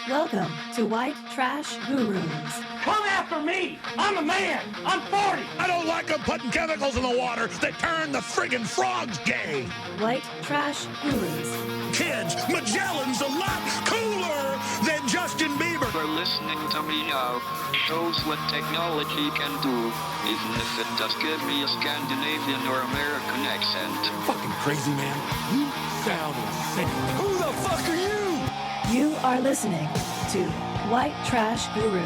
Welcome to White Trash Gurus. Come after me! I'm a man! I'm 40! I don't like them putting chemicals in the water that turn the friggin' frogs gay. White Trash Gurus. Kids, Magellan's a lot cooler than Justin Bieber. You're listening to me now. Shows what technology can do, even if it does give me a Scandinavian or American accent. Fucking crazy, man. You sound insane. Who the fuck are you? You are listening to White Trash Gurus.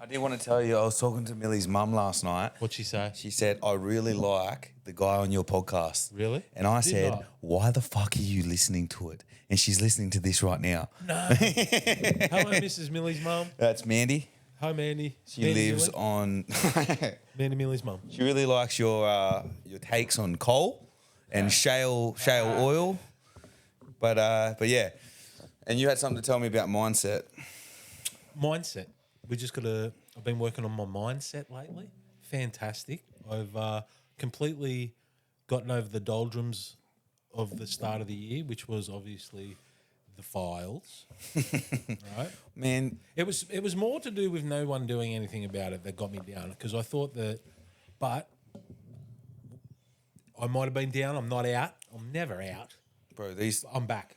I did want to tell you, I was talking to Millie's mum last night. What'd she say? She said, I really like the guy on your podcast. Really? And I Did said, not. why the fuck are you listening to it? And she's listening to this right now. No. Hello, Mrs. Millie's mum. That's Mandy. Hi, Mandy. She Mandy lives Millie? on... Mandy Millie's mum. She really likes your takes on coal and shale oil. But yeah. And you had something to tell me about mindset. Mindset. I've been working on my mindset lately. Fantastic. I've completely gotten over the doldrums of the start of the year, which was obviously the files. Right? Man, It was more to do with no one doing anything about it that got me down, because I thought that, but I might have been down. I'm not out. I'm never out. bro, these... I'm back.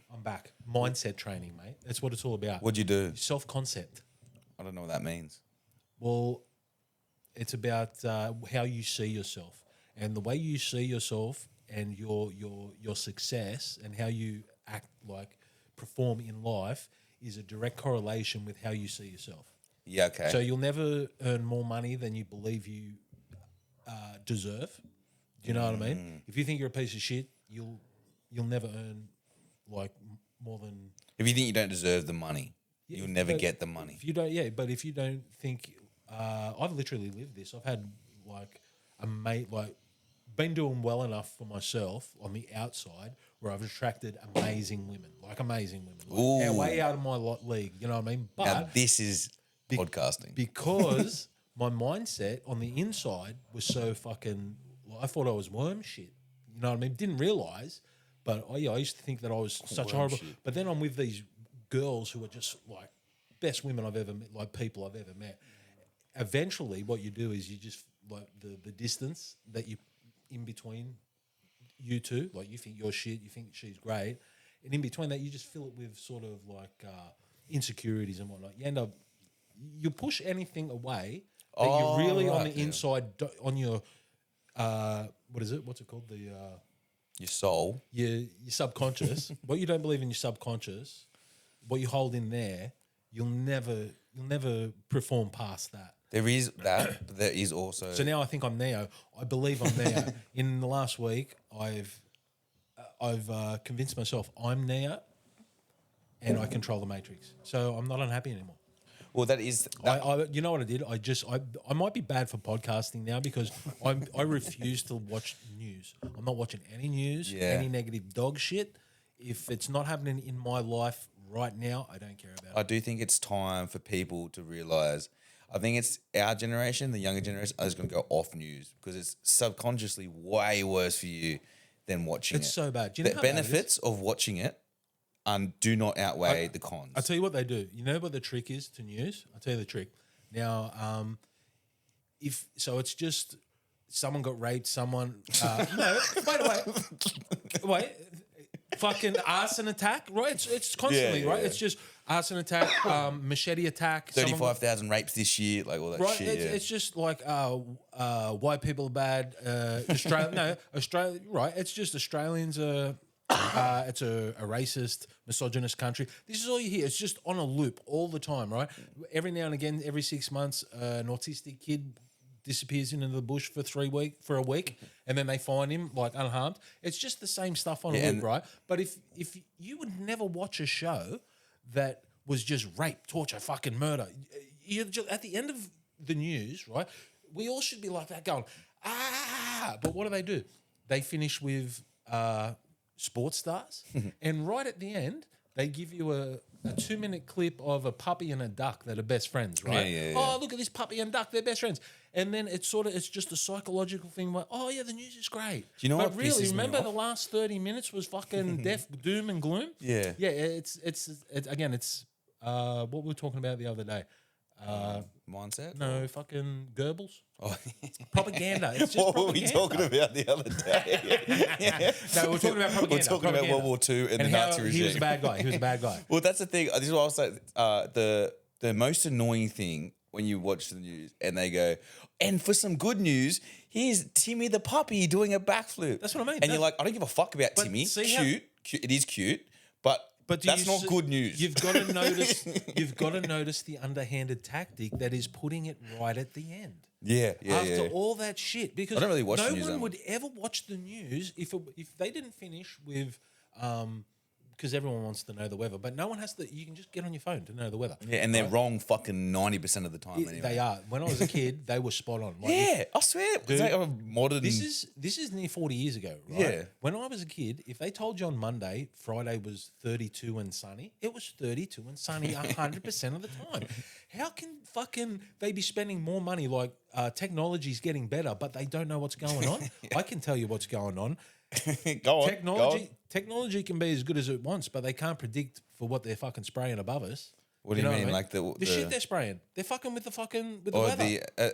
Mindset training, mate. That's what it's all about. What'd you do? Self-concept. I don't know what that means. Well, it's about how you see yourself, and the way you see yourself and your success and how you act, like perform in life, is a direct correlation with how you see yourself. Yeah, okay. So you'll never earn more money than you believe you deserve. Do you know what I mean? If you think you're a piece of shit, you'll never earn like more than. If you think you don't deserve the money, Yeah, you'll never but get the money. If you don't, yeah, but if you don't think, I've literally lived this. I've had like a mate, like been doing well enough for myself on the outside where I've attracted amazing women, like Ooh. way out of my league. You know what I mean? But Now, this is podcasting. because my mindset on the inside was so fucking. Well, I thought I was worm shit. You know what I mean? Didn't realize, but I used to think that I was such Worm horrible. shit. But then I'm with these girls who are just like best women I've ever met, like people I've ever met. Eventually, what you do is you just like the distance that you in between you two, like you think you're shit, you think she's great, and in between that you just fill it with sort of like insecurities and whatnot. You end up you push anything away that you really on right, the yeah. inside on your what is it? What's it called? Your soul. Your subconscious. What you don't believe in your subconscious, what you hold in there, you'll never perform past that. There is that, but there is also... So now I think I'm Neo. I believe I'm Neo. In the last week, I've convinced myself I'm Neo, and I control the Matrix. So I'm not unhappy anymore. Well, that is... You know what I did? I might be bad for podcasting now because I refuse to watch news. I'm not watching any news, any negative dog shit. If it's not happening in my life right now, I don't care about I it. do think it's time for people to realise... I think it's our generation, the younger generation, is going to go off news because it's subconsciously way worse for you than watching it. It's so bad. Do you know The how bad it is? benefits of watching it do not outweigh the cons. I'll tell you what they do. You know what the trick is to news? I'll tell you the trick. Now, it's just someone got raped, someone... no, wait. Fucking arson attack, right? It's constantly, right? Yeah. It's just arson attack, machete attack. 35,000 rapes this year, like all that Right, shit. it's just like white people are bad. Australia, right? It's just Australians are. It's a racist, misogynist country. This is all you hear. It's just on a loop all the time, right? Every now and again, every 6 months, an autistic kid disappears into the bush for a week, and then they find him like unharmed. It's just the same stuff on a loop, right? But if you would never watch a show that was just rape, torture, fucking murder, you just, at the end of the news, right? We all should be like that, going But what do? They finish with sports stars, and right at the end, they give you a 2-minute clip of a puppy and a duck that are best friends, right? Yeah. Oh, look at this puppy and duck, they're best friends. And then it's just a psychological thing where, oh yeah, the news is great. Do you know but what really, pisses me remember off? the last 30 minutes was fucking death, doom and gloom? Yeah. Yeah, it's again, it's what we were talking about the other day. Mindset? No, fucking Goebbels. Oh. Propaganda. It's just What were we propaganda. talking about the other day? No, we're talking about propaganda. We're talking about World War II and the how Nazi he regime. was a bad guy. He was a bad guy. Well, that's the thing. This is what I'll say. The most annoying thing when you watch the news and they go, and for some good news, here's Timmy the puppy doing a backflip. That's what I mean. And you're like, I don't give a fuck about But Timmy. see how- Cute. It is cute, but But do that's you not see- good news. You've got to notice. You've got to notice the underhanded tactic that is putting it right at the end. yeah. After all that shit, because I don't really watch no the news that one would much. ever watch the news if they didn't finish with, because everyone wants to know the weather, but no one has to. You can just get on your phone to know the weather. Yeah, and they're wrong fucking 90% of the time. Anyway. They are. When I was a kid, they were spot on. Like, Yeah, I swear. It's like a modern. This is near 40 years ago, right? Yeah. When I was a kid, if they told you on Monday, Friday was 32 and sunny, it was 32 and sunny 100% of the time. How can fucking they be spending more money like technology's getting better, but they don't know what's going on? I can tell you what's going on. go on. Technology can be as good as it wants, but they can't predict for what they're fucking spraying above us. What do you mean? Like the shit they're spraying? They're fucking with the or weather.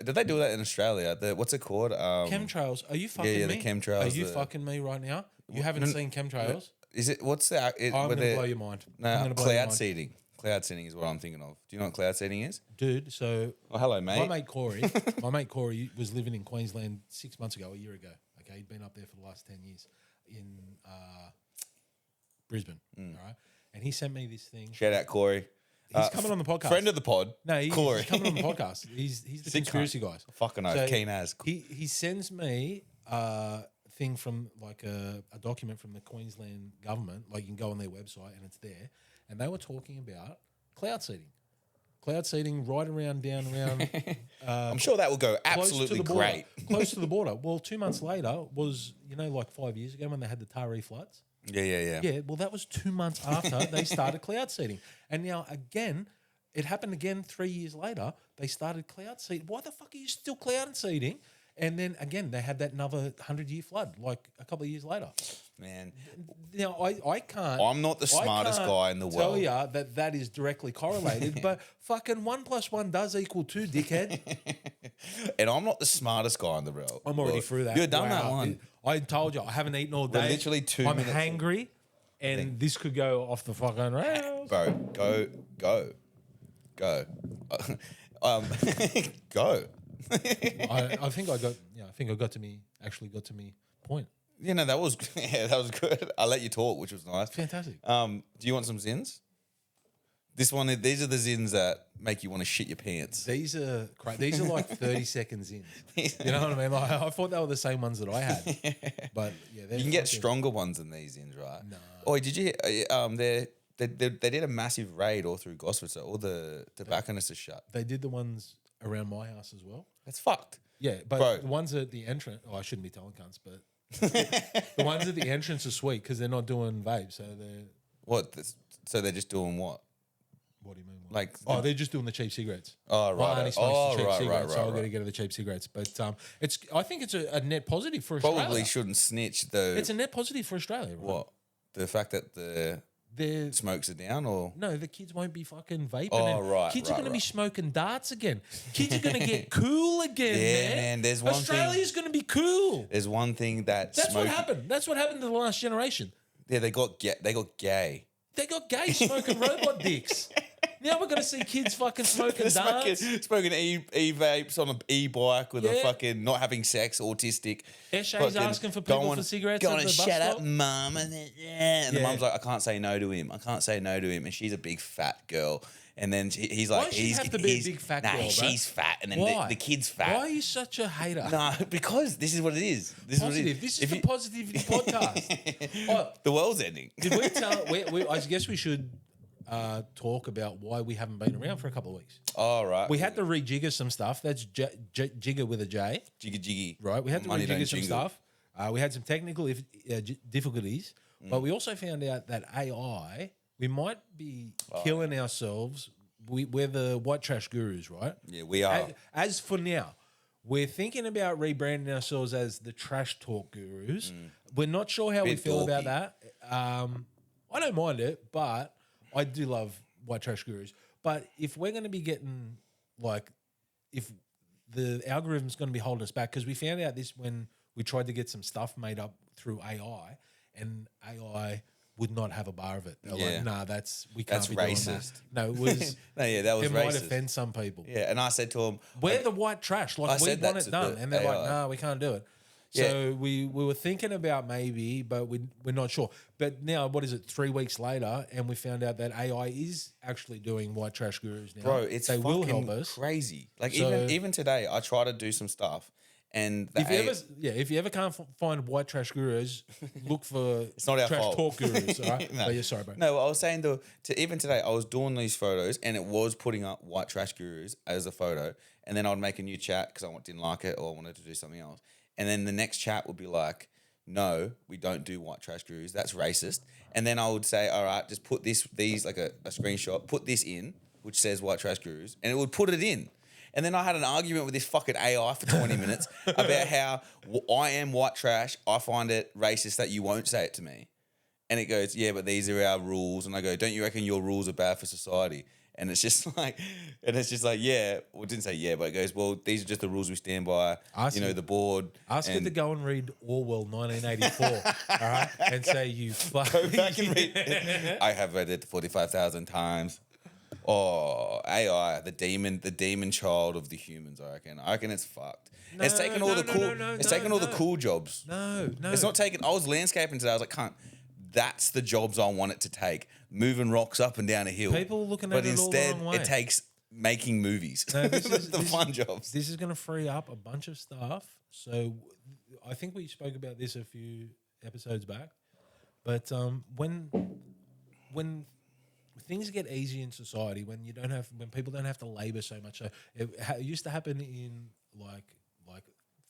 did they do that in Australia? What's it called? Chemtrails. Are you fucking yeah, me? the chemtrails, Are you the- fucking me right now? You haven't seen chemtrails? Is it? What's that? I'm going to blow your mind. I'm No, gonna blow your cloud mind. seeding. Cloud seeding is what I'm thinking of. Do you know what cloud seeding is? Dude, so Oh, hello, mate. my mate Corey was living in Queensland 6 months ago, a year ago. Okay, he'd been up there for the last 10 years in Brisbane. All right, and he sent me this thing. Shout out, Corey. He's coming on the podcast. Friend of the pod. No, Corey. he's coming on the podcast. He's the Sick conspiracy cunt. guys. Fucking oath, keen as. He sends me a thing from like a document from the Queensland government. Like you can go on their website and it's there. And they were talking about cloud seeding. Cloud seeding right around down around I'm sure that will go close to absolutely the border. great. Close to the border. Well, 2 months later was, like 5 years ago when they had the Taree floods. Yeah. Yeah, well, that was 2 months after they started cloud seeding. And now, again, it happened again 3 years later. They started cloud seeding. Why the fuck are you still cloud seeding? And then, again, they had that another 100-year flood, like a couple of years later. Man, Now, I can't... I'm not the smartest I can't guy in the tell world. you that is directly correlated, but fucking 1 + 1 does equal 2, dickhead. And I'm not the smartest guy in the world. I'm already through that. You've done that Wow. one. I told you, I haven't eaten all day. literally 2 I'm minutes. hangry, and this could go off the fucking rails. Bro, go. Go. I think I got to me point. Yeah, no, that was good. I let you talk, which was nice. Fantastic. Do you want some zins? These are the zins that make you want to shit your pants. These are like 30 seconds in. You know what I mean? Like, I thought they were the same ones that I had, but yeah, You can get stronger ones than these zins, right? No. Oh, did you? They did a massive raid all through Gosford, so all the tobacconists are shut. They did the ones around my house as well. That's fucked. Yeah, but Bro. the ones at the entrance. Oh, I shouldn't be telling cunts, but the ones at the entrance are sweet because they're not doing vape, so they're. What? So they're just doing what? What do you mean? What? Like, they're just doing the cheap cigarettes. Oh, My right. auntie smokes Oh, the cheap right, cigarettes, so right, I'll right. get to the cheap cigarettes. But I think it's a net positive for probably Australia. shouldn't snitch though. It's a net positive for Australia. Right? What? The fact that the They're, smokes are down, or no, the kids won't be fucking vaping. Oh, and right, Kids are right, going to be right. smoking darts again. Kids are going to get cool again, Yeah, man, there's one thing- Australia's going to be cool. there's one thing that That's smoking, what happened. That's what happened to the last generation. Yeah, they got gay. They got gay smoking robot dicks. Now we're going to see kids fucking smoking darts. Smoking e-vapes on an e-bike with a Yeah. fucking not having sex, autistic. Eshe's fucking asking for people going- for cigarettes Going at the to bus shut stop. up, mum. And the Yeah. mum's like, I can't say no to him. And she's a big fat girl. And then he's like, Why does she have to be a big fat girl, bro? she's fat. And then Why? the kid's fat. Why are you such a hater? No, because this is what it is. This is what it Positive. is. This is If the you- positivity podcast. Oh, The world's ending. did we tell? I guess we should talk about why we haven't been around for a couple of weeks. All right. We had to rejigger some stuff. That's jigger with a J, Jiggy. right? We had to Money don't rejigger some jingle. stuff. We had some technical difficulties, but we also found out that AI, we might be killing ourselves. We're the white trash gurus, right? Yeah, we are. As for now, we're thinking about rebranding ourselves as the trash talk gurus. We're not sure how we Bit feel about dorky. that. I don't mind it, but I do love white trash gurus. But if we're going to be getting if the algorithm's going to be holding us back, because we found out this when we tried to get some stuff made up through AI, and AI would not have a bar of it. They're like, nah, we can't That's be doing racist. that. No, it was. No, yeah, that was it might racist. offend some people. Yeah, and I said to him, We're the white trash. I Like, we said that want it to done. the And they're like, AI. nah, we can't do it. So we were thinking about maybe, but we're not sure. But now, what is it, 3 weeks later, and we found out that AI is actually doing white trash gurus now. bro, it's they fucking will help us. crazy. Like So- even today, I try to do some stuff, and the If you ever can't find white trash gurus, look for not our trash fault. talk gurus. All right? No. Oh, yeah, sorry, bro. No, I was saying even today, I was doing these photos and it was putting up white trash gurus as a photo. And then I'd make a new chat because I didn't like it or I wanted to do something else. And then the next chat would be like, no, we don't do white trash gurus. That's racist. And then I would say, all right, just put these like a screenshot, put this in, which says white trash gurus. And it would put it in. And then I had an argument with this fucking AI for 20 minutes about how I am white trash. I find it racist that you won't say it to me. And it goes, yeah, but these are our rules. And I go, don't you reckon your rules are bad for society? And it's just like, yeah. Well, it didn't say yeah, but it goes, well, these are just the rules we stand by. The board. Ask it to go and read Orwell 1984, all right? And say, you fuck. Go back and read. I have read it 45,000 times. Oh, AI, the demon child of the humans. I reckon it's fucked. It's taken all the cool. It's taken all the cool jobs. No. It's not taking. I was landscaping today. I was like, cunt. That's the jobs I want it to take. Moving rocks up and down a hill. People looking at but it all the instead, wrong way. it takes making movies. No, this is the fun jobs. This is going to free up a bunch of stuff. So I think we spoke about this a few episodes back. But when things get easy in society, when people don't have to labor so much. So it used to happen in like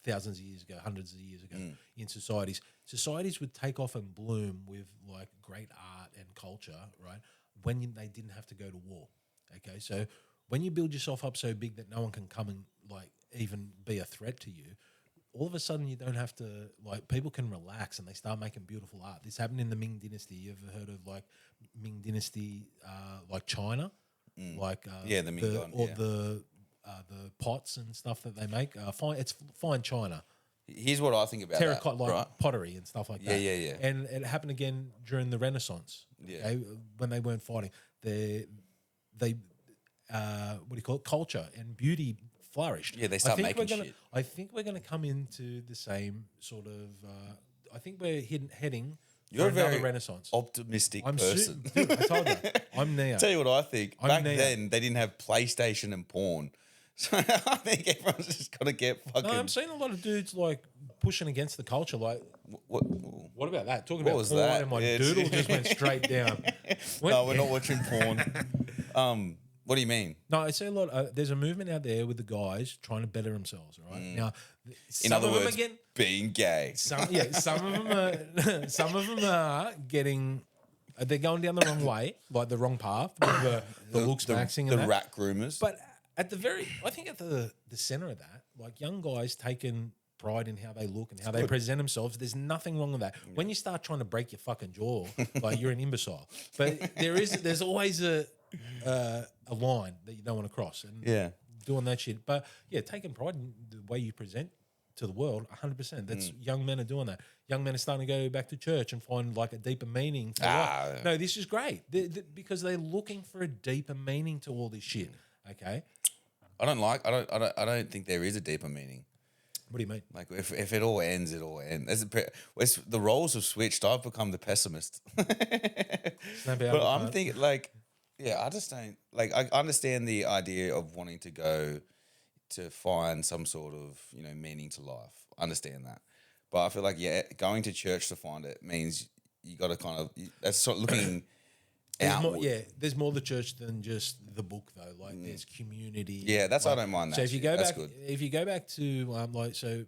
thousands of years ago, hundreds of years ago in societies. Societies would take off and bloom with like great art and culture, right? When they didn't have to go to war. Okay, so when you build yourself up so big that no one can come and like even be a threat to you, all of a sudden you don't have to, like, people can relax and they start making beautiful art. This happened in the Ming Dynasty. You ever heard of like Ming Dynasty, like China? Like Yeah, the Ming Dynasty, the pots and stuff that they make. It's fine china. Here's what I think about Terracotta, that, like right? pottery and stuff like that. Yeah. And it happened again during the Renaissance. Yeah. Okay, when they weren't fighting. They what do you call it? Culture and beauty flourished. Yeah, they start making shit. I think we're going to come into the same sort of. I think we're heading. You're a for another very Renaissance. optimistic I'm person. Dude, I told you, I'm Neo. Tell you what I think. I'm Back Neo. then, they didn't have PlayStation and porn. So I think everyone's just got to get fucking... No, I'm seeing a lot of dudes like pushing against the culture. Like, What about that? Talking What about was porn that? and my Yeah, doodle just went straight down. No, we're not watching porn. What do you mean? No, I see a lot. There's a movement out there with the guys trying to better themselves. Right now, In some other of them words, again. being gay. Some of them are getting. They're going down the wrong way, like the wrong path, with the looks maxing and the that. rat groomers. But I think at the center of that, like young guys taking pride in how they look and how they present themselves. There's nothing wrong with that. When you start trying to break your fucking jaw, like you're an imbecile. But there's always a line that you don't want to cross. And doing that shit. But yeah, taking pride in the way you present to the world, 100%. That's young men are doing that. Young men are starting to go back to church and find like a deeper meaning. To life. No, this is great because they're looking for a deeper meaning to all this shit. Okay. I don't think there is a deeper meaning. What do you mean? Like if it all ends, it all ends. The roles have switched. I've become the pessimist. But I'm thinking like, I just don't like. I understand the idea of wanting to go to find some sort of meaning to life. I understand that, but I feel like going to church to find it means you got to kind of that's sort of looking. There's more to church than just the book though. Like there's community. Yeah, that's I don't mind that. So if you shit. go That's back, good. if you go back to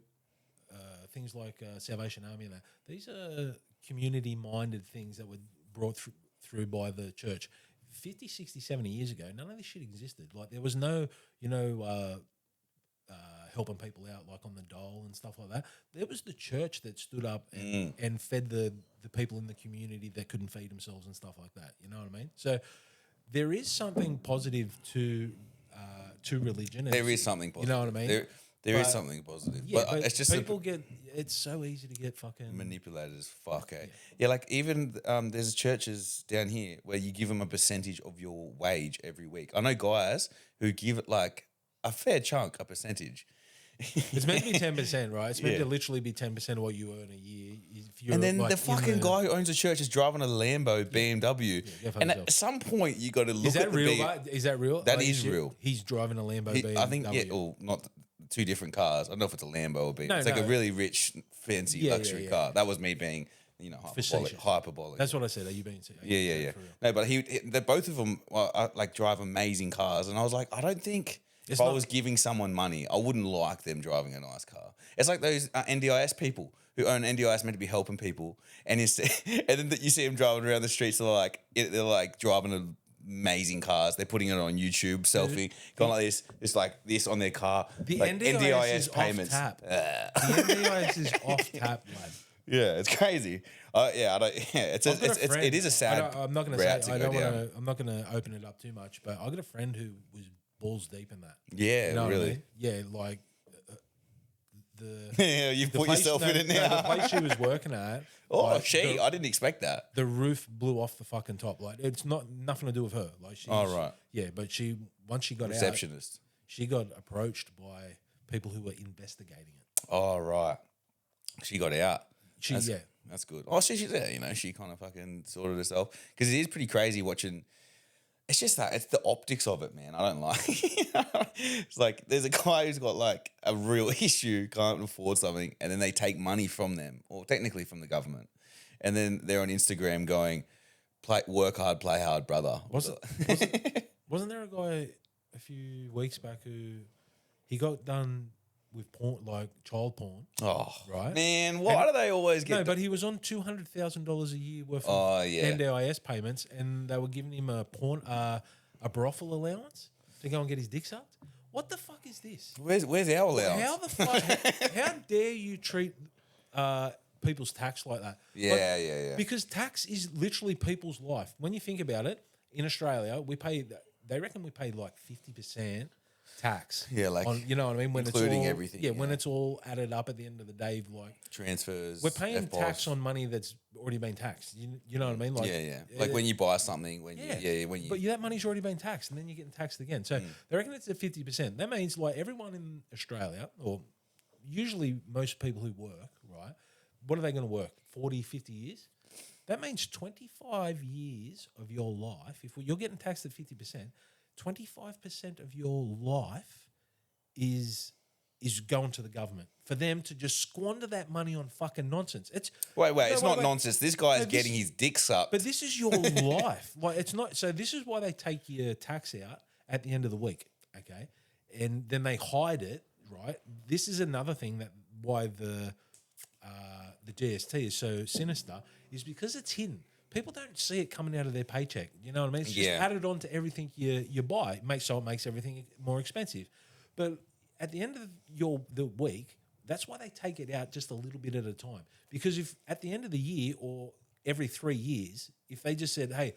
things like Salvation Army and that, these are community-minded things that were brought through by the church. 50, 60, 70 years ago, none of this shit existed. Like there was no, helping people out like on the dole and stuff like that. There was the church that stood up and fed the people in the community that couldn't feed themselves and stuff like that. You know what I mean? So there is something positive to religion. There is something positive. You know what I mean? There is something positive. Yeah, but it's just it's so easy to get fucking manipulated as fuck, eh? Yeah, like even there's churches down here where you give them a percentage of your wage every week. I know guys who give it like a fair chunk, a percentage. It's meant to be 10%, right? It's meant to literally be 10% of what you earn a year. If you're And then like the fucking guy who owns a church is driving a Lambo BMW. And at some point, you got to look at Is that real? That is real. He's driving a Lambo BMW. I think, not two different cars. I don't know if it's a Lambo or BMW. It's like a really rich, fancy luxury car. That was me being, hyperbolic. That's what I said. Are you being serious? Yeah. No, but they both of them like drive amazing cars, and I was like, I don't think if I was giving someone money, I wouldn't like them driving a nice car. It's like those NDIS people who own NDIS meant to be helping people, and then you see them driving around the streets. They're like driving amazing cars. They're putting it on YouTube, selfie, going like this. It's like this on their car. The like NDIS is payments. Off tap. The NDIS is off tap, lad. Yeah, it's crazy. It is a sad. I'm not going to say. I'm not going to open it up too much, but I got a friend who was balls deep in that. Yeah, you know really. What I mean? Yeah, like you put yourself in it now. The place she was working at. I didn't expect that. The roof blew off the fucking top. Like it's nothing to do with her. Like she's, right. Yeah, but once she got Receptionist. she got approached by people who were investigating it. Oh right. She got out. That's good. Oh, she's there. She kind of fucking sorted herself because it is pretty crazy watching. It's just that it's the optics of it, man. I don't like. It's like there's a guy who's got like a real issue, can't afford something, and then they take money from them, or technically from the government, and then they're on Instagram going, "Work hard, play hard, brother." Wasn't there a guy a few weeks back who he got done with porn, like child porn? Oh, right, man! Why do they always get? No, but he was on $200,000 a year worth of NDIS payments, and they were giving him a brothel allowance to go and get his dick sucked. What the fuck is this? Where's our allowance? How the fuck? How dare you treat people's tax like that? Yeah. Because tax is literally people's life. When you think about it, in Australia, they reckon we pay like 50%. Tax, like you know what I mean, when including it's all, everything. When it's all added up at the end of the day, like transfers, we're paying tax on money that's already been taxed. You know what I mean? Like like when you buy something, when that money's already been taxed, and then you're getting taxed again. So they reckon it's at 50%. That means like everyone in Australia, or usually most people who work, right? What are they going to work? 40, 50 years? That means 25 years of your life. If you're getting taxed at 50%. 25% of your life is going to the government for them to just squander that money on fucking nonsense. It's not nonsense. This guy is getting his dick sucked. But this is your life. Like it's not. So this is why they take your tax out at the end of the week, okay? And then they hide it, right? This is another thing that why the GST is so sinister is because it's hidden. People don't see it coming out of their paycheck. You know what I mean? It's just added on to everything you buy. It makes everything more expensive. But at the end of the week, that's why they take it out just a little bit at a time. Because if at the end of the year or every 3 years, if they just said, "Hey,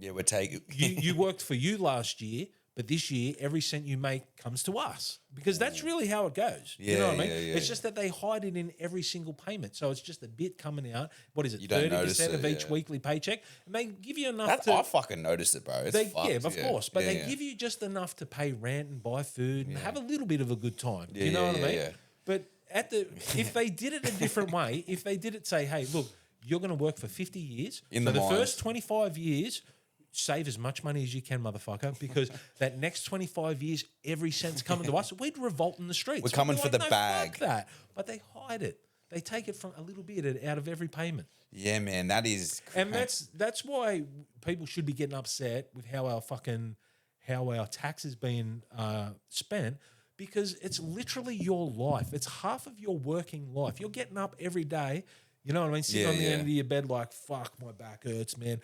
we're taking you worked for you last year, but this year every cent you make comes to us," because that's really how it goes. You know what I mean? It's just that they hide it in every single payment, so it's just a bit coming out. What is it? 30% of each weekly paycheck, and they give you enough. I fucking noticed it, bro. It's fucked, of course, but they give you just enough to pay rent and buy food and have a little bit of a good time. You know what I mean? Yeah. But if they did it a different way, if they did it, say, "Hey, look, you're going to work for 50 years. In the mines. First 25 years." Save as much money as you can, motherfucker, because that next 25 years, every cent's coming to us. We'd revolt in the streets. We're coming for the bag. Fuck that. But they hide it. They take it from a little bit out of every payment. Yeah, man, that is crap. And that's why people should be getting upset with how our tax is being spent, because it's literally your life. It's half of your working life. You're getting up every day, you know what I mean, sitting on the end of your bed like, fuck, my back hurts, man.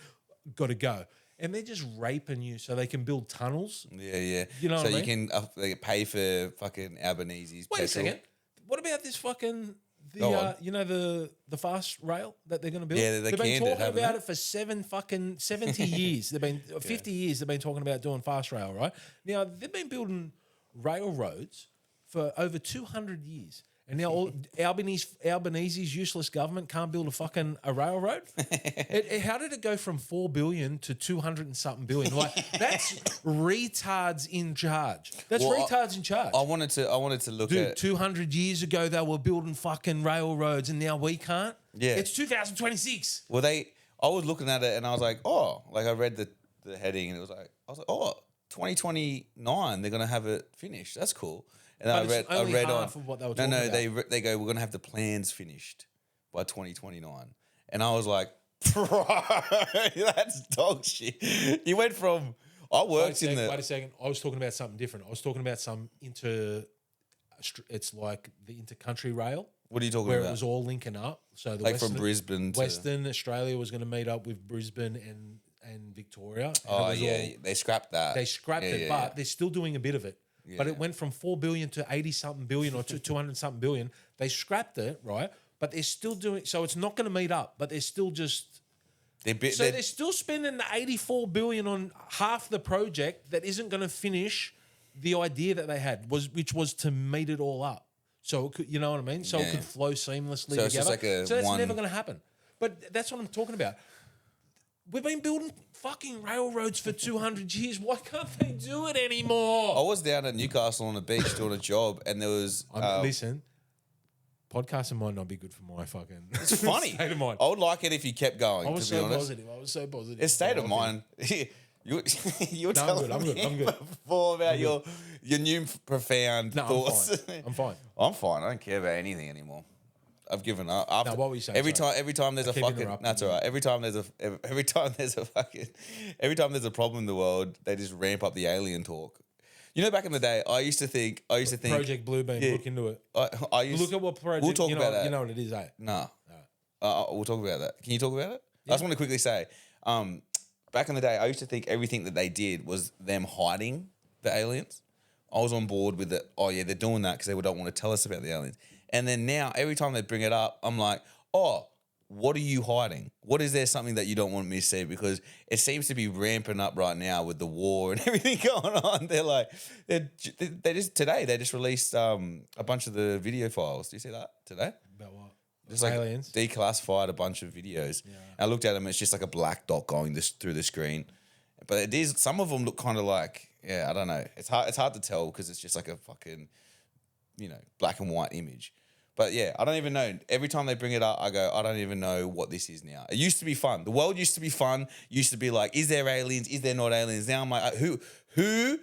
got to go. And they're just raping you so they can build tunnels. Yeah. You know so what I you mean? can they pay for fucking Albanese's Wait a petrol. second. What about this fucking Go on. the fast rail that they're going to build? Yeah, they they've been canned it, talking haven't about they? it for 70 years. They've been 50 years. They've been talking about doing fast rail, right? Now they've been building railroads for over 200 years. And now all Albanese's useless government can't build a railroad. How did it go from 4 billion to 200 and something billion? Like that's retards in charge. That's retards in charge. I wanted to look Dude, at 200 years ago they were building fucking railroads, and now we can't. Yeah. It's 2026. Well, I was looking at it and I was like, oh, like I read the heading and I was like, oh, 2029 they're gonna have it finished. That's cool. And But it's only half of what they were talking about. They go, we're gonna have the plans finished by 2029, and I was like, bro, that's dog shit. You went from Wait a second. I was talking about something different. I was talking about it's like the intercountry rail. What are you talking where about? it was all linking up. So the Like from Brisbane to- Western Australia was going to meet up with Brisbane and Victoria. And Oh yeah, they scrapped that. they scrapped Yeah, it, yeah, but yeah. they're still doing a bit of it. But Yeah. it went from 4 billion to 80 something billion or to 200 something billion. They scrapped it, right? But they're still doing, so it's not going to meet up, but they're still just, they're still spending the 84 billion on half the project that isn't going to finish the idea that they had, which was to meet it all up. So it could, you know what I mean? So it Yeah. could flow seamlessly So together. it's just like a so that's one- never going to happen. But that's what I'm talking about. We've been building fucking railroads for 200 years. Why can't they do it anymore? I was down at Newcastle on the beach doing a job, and there was Listen, podcasting might not be good for my fucking. it's funny. state of mind. I would like it if you kept going. I was to be so honest, positive. I was so positive. it's state of Okay. mind. You were No, I'm telling good, I'm me good, I'm good. before about your new profound No, thoughts. I'm fine. I'm fine. I don't care about anything anymore. I've given up. After, what were you saying? Every Sorry. time there's a keep fucking. interrupting That's you. all right. Every time there's a problem in the world, they just ramp up the alien talk. You know, back in the day, I used to think. Project Bluebeam, Yeah. look into it. I used. Look at what project. We'll talk you know, about that. You know what it is, eh? No. We'll talk about that. Can you talk about it? I just want to quickly say, back in the day, I used to think everything that they did was them hiding the aliens. I was on board with it. Oh, yeah, they're doing that because they don't want to tell us about the aliens. And then now, every time they bring it up, I'm like, oh, what are you hiding? What is there something that you don't want me to see? Because it seems to be ramping up right now with the war and everything going on. They're like, they just released a bunch of the video files. Do you see that today? About what? Just like Aliens. declassified a bunch of videos. Yeah. I looked at them. It's just like a black dot going through the screen. But it is. Some of them look kind of like, I don't know. It's hard to tell because it's just like a fucking, black and white image. But yeah, I don't even know. Every time they bring it up, I go, I don't even know what this is now. It used to be fun. The world used to be fun. Used to be like, is there aliens? Is there not aliens? Now I'm like, who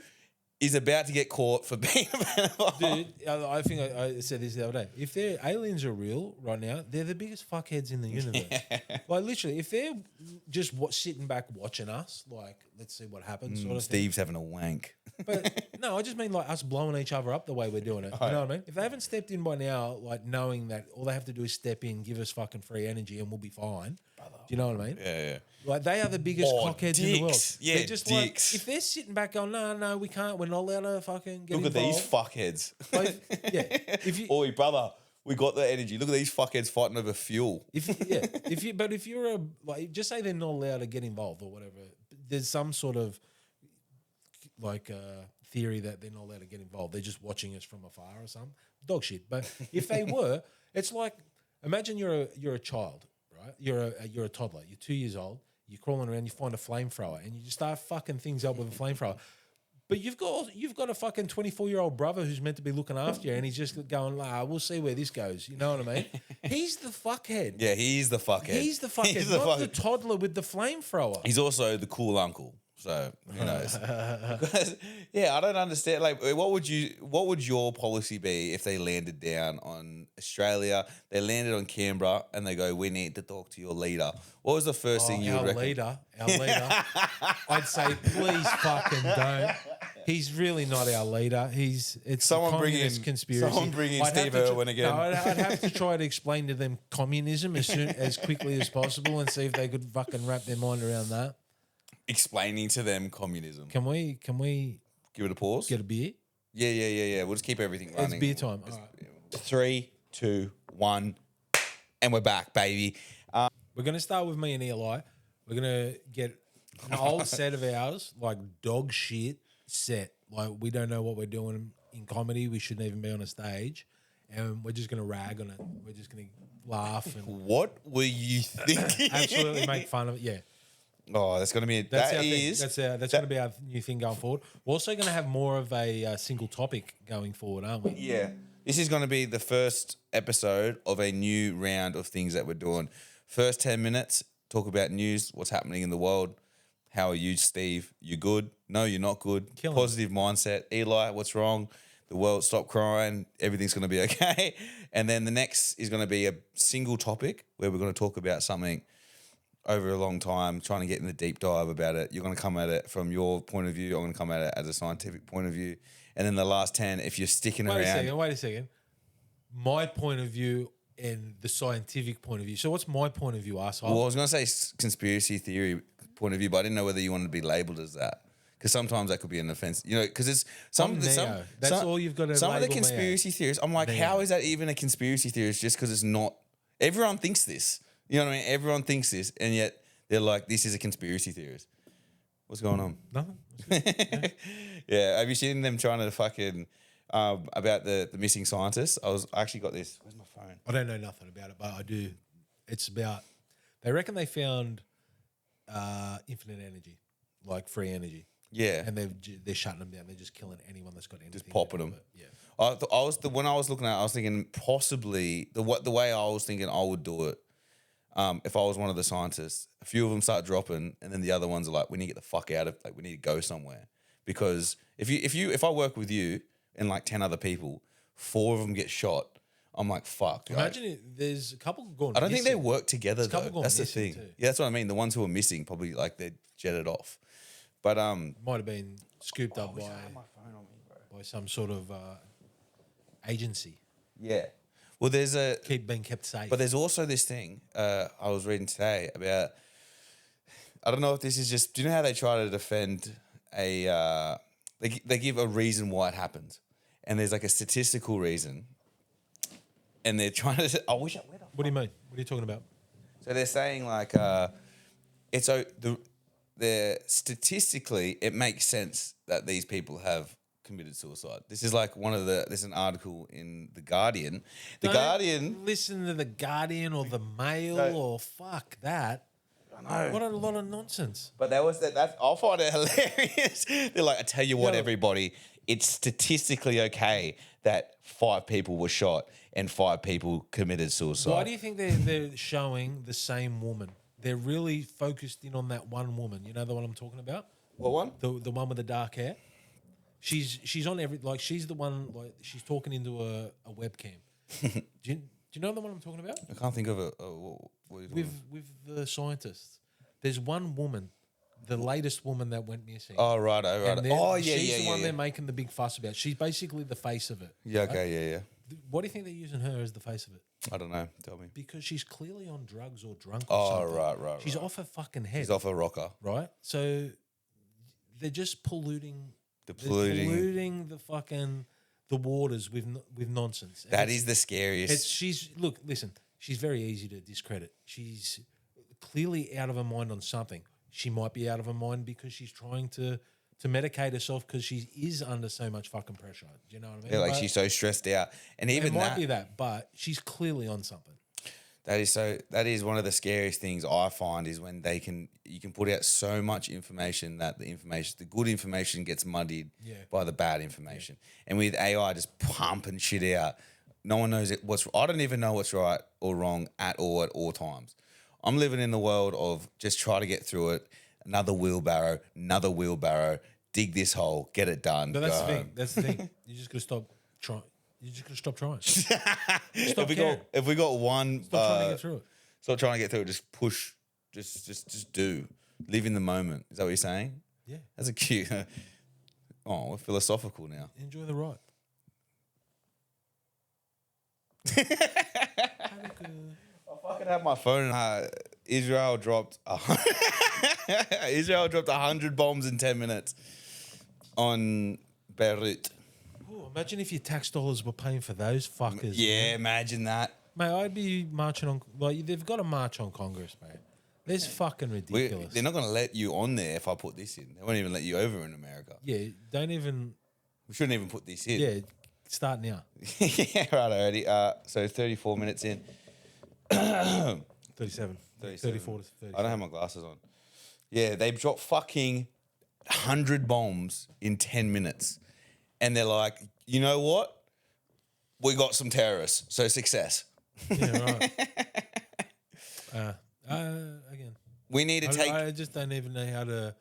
is about to get caught for being a pedophile? Dude, I think I said this the other day. If their aliens are real right now, they're the biggest fuckheads in the universe. Like literally, if they're just sitting back watching us, like let's see what happens, sort of thing. Steve's having a wank. But no, I just mean like us blowing each other up the way we're doing it. You know what I mean? If they haven't stepped in by now, like knowing that all they have to do is step in, give us fucking free energy, and we'll be fine. Do you know what I mean? Yeah. Like they are the biggest cockheads in the world. dicks. Yeah, they're just dicks. like if they're sitting back going, no, we can't. We're not allowed to fucking get Look at involved. these fuckheads. Like, yeah, if you Oi, brother, we got the energy. Look at these fuckheads fighting over fuel. if you're just say they're not allowed to get involved or whatever. There's some sort of theory that they're not allowed to get involved. They're just watching us from afar or something. Dog shit. But if they were, it's like imagine you're a child, right? You're a toddler. You're 2 years old. You're crawling around. You find a flamethrower and you just start fucking things up with a flamethrower. But you've got a fucking 24-year-old brother who's meant to be looking after you, and he's just going, we'll see where this goes. You know what I mean? He's the fuckhead. Yeah, he's the fuckhead. He's the fuckhead, not the toddler with the flamethrower. He's also the cool uncle. So who knows? Because, I don't understand. Like, what would your policy be if they landed down on Australia? They landed on Canberra, and they go, "We need to talk to your leader." What was the first thing you would reckon? Our leader. I'd say, please fucking don't. He's really not our leader. It's Someone a bring communist in- conspiracy. someone bring in I'd have Steve to Irwin again. No, I'd have to try to explain to them communism as quickly as possible and see if they could fucking wrap their mind around that. explaining to them communism. Can we Give it a pause. get a beer? Yeah. We'll just keep everything running. It's beer time. All right. 3, 2, 1, and we're back, baby. We're gonna start with me and Eli. We're gonna get an old set of ours, like dog shit set. Like we don't know what we're doing in comedy. We shouldn't even be on a stage, and we're just gonna rag on it. We're just gonna laugh and What were you thinking? absolutely make fun of it. Yeah. Oh, that's gonna be That's that our is thing. That's going to be our new thing going forward. We're also going to have more of a single topic going forward, aren't we? yeah. This is gonna be the first episode of a new round of things that we're doing. First 10 minutes, talk about news, what's happening in the world. How are you, Steve? You good? No, you're not good. Killing Positive mindset. Eli, what's wrong? The world, stop crying. Everything's going to be okay. And then the next is going to be a single topic where we're going to talk about something over a long time, trying to get in the deep dive about it. You're going to come at it from your point of view. I'm going to come at it as a scientific point of view. And then the last 10, if you're sticking Wait around. a second. My point of view and the scientific point of view. So what's my point of view, asshole? Well, I was going to say conspiracy theory point of view, but I didn't know whether you wanted to be labelled as that. Because sometimes that could be an offense, because it's I'm Neo. That's all you've got to Some of the label me as. conspiracy theories, I'm like, Neo. how is that even a conspiracy theorist? Just because it's not. Everyone thinks this. You know what I mean? Everyone thinks this, and yet they're like, this is a conspiracy theorist. What's going on? Nothing. Yeah, have you seen them trying to fucking about the missing scientists? I actually got this. Where's my phone? I don't know nothing about it, but I do. It's about. They reckon they found infinite energy, like free energy. Yeah, And they're shutting them down. They're just killing anyone that's got anything. just popping to do them. with it. Yeah. When I was looking at it, I was thinking possibly the way I was thinking I would do it. If I was one of the scientists, a few of them start dropping, and then the other ones are like, we need to get the fuck out of, like, we need to go somewhere. Because if I work with you and like 10 other people, 4 of them get shot, I'm like, fuck. Imagine there's a couple going. I don't think they missing. work together There's a couple though. going That's the missing thing. too. Yeah, that's what I mean. The ones who are missing probably like they're jetted off. But Might have been scooped up by some sort of agency. yeah. Well, there's Being kept safe. But there's also this thing I was reading today about. I don't know if this is just. Do you know how they try to defend a? They give a reason why it happens, and there's like a statistical reason, and they're trying to. I wish I. What do you mean? What are you talking about? So they're saying like it's the statistically it makes sense that these people have committed suicide. This is like there's an article in The Guardian. The Guardian. Listen to The Guardian or The Mail No. or fuck that. I know. What a lot of nonsense. But that's I'll find it hilarious. They're like, I tell you what, Yo. everybody, it's statistically okay that 5 people were shot and 5 people committed suicide. Why do you think they're showing the same woman? They're really focused in on that one woman. You know the one I'm talking about? What one? The one with the dark hair. She's on she's the one like she's talking into a webcam. do you know the one I'm talking about? I can't think of it. What are you talking about? With the scientists. There's one woman, the latest woman that went missing. Oh, right. And she's the one yeah. they're making the big fuss about. She's basically the face of it. Yeah, okay, yeah. Why do you think they're using her as the face of it? I don't know. Tell me. Because she's clearly on drugs or drunk or Oh, something. right. She's off her fucking head. He's off a rocker. Right? So they're just polluting the fucking the waters with nonsense. And That is the scariest. she's very easy to discredit. She's clearly out of her mind on something. She might be out of her mind because she's trying to medicate herself because she is under so much fucking pressure. Do you know what I mean? Yeah, like But she's so stressed out. And even it might that, be that, but she's clearly on something. that is one of the scariest things I find is when you can put out so much information that the good information gets muddied by the bad information. And with AI just pumping shit out, no one knows I don't even know what's right or wrong at all times. I'm living in the world of just try to get through it. Another wheelbarrow, dig this hole, get it done. But that's go the thing. home. That's the thing. You just gotta stop trying. You just gotta stop trying. If we got one, Stop trying to get through it. stop trying to get through it. Just push. Just do. Live in the moment. Is that what you're saying? Yeah. That's a cute. Oh, we're philosophical now. Enjoy the ride. I fucking have my phone. Israel dropped. Israel dropped 100 bombs in 10 minutes on Beirut. Ooh, imagine if your tax dollars were paying for those fuckers. Yeah, man. imagine that. Mate, I'd be marching on. Like, they've got to march on Congress, mate. That's fucking ridiculous. They're not going to let you on there if I put this in. They won't even let you over in America. Yeah, don't even. We shouldn't even put this in. Yeah, start now. Yeah, right already. So 34 minutes in. 37. 34 to 30. I don't have my glasses on. Yeah, they dropped fucking 100 bombs in 10 minutes. And they're like, you know what? We got some terrorists, so success. Yeah, right. Again, We need to take... I just don't even know how to.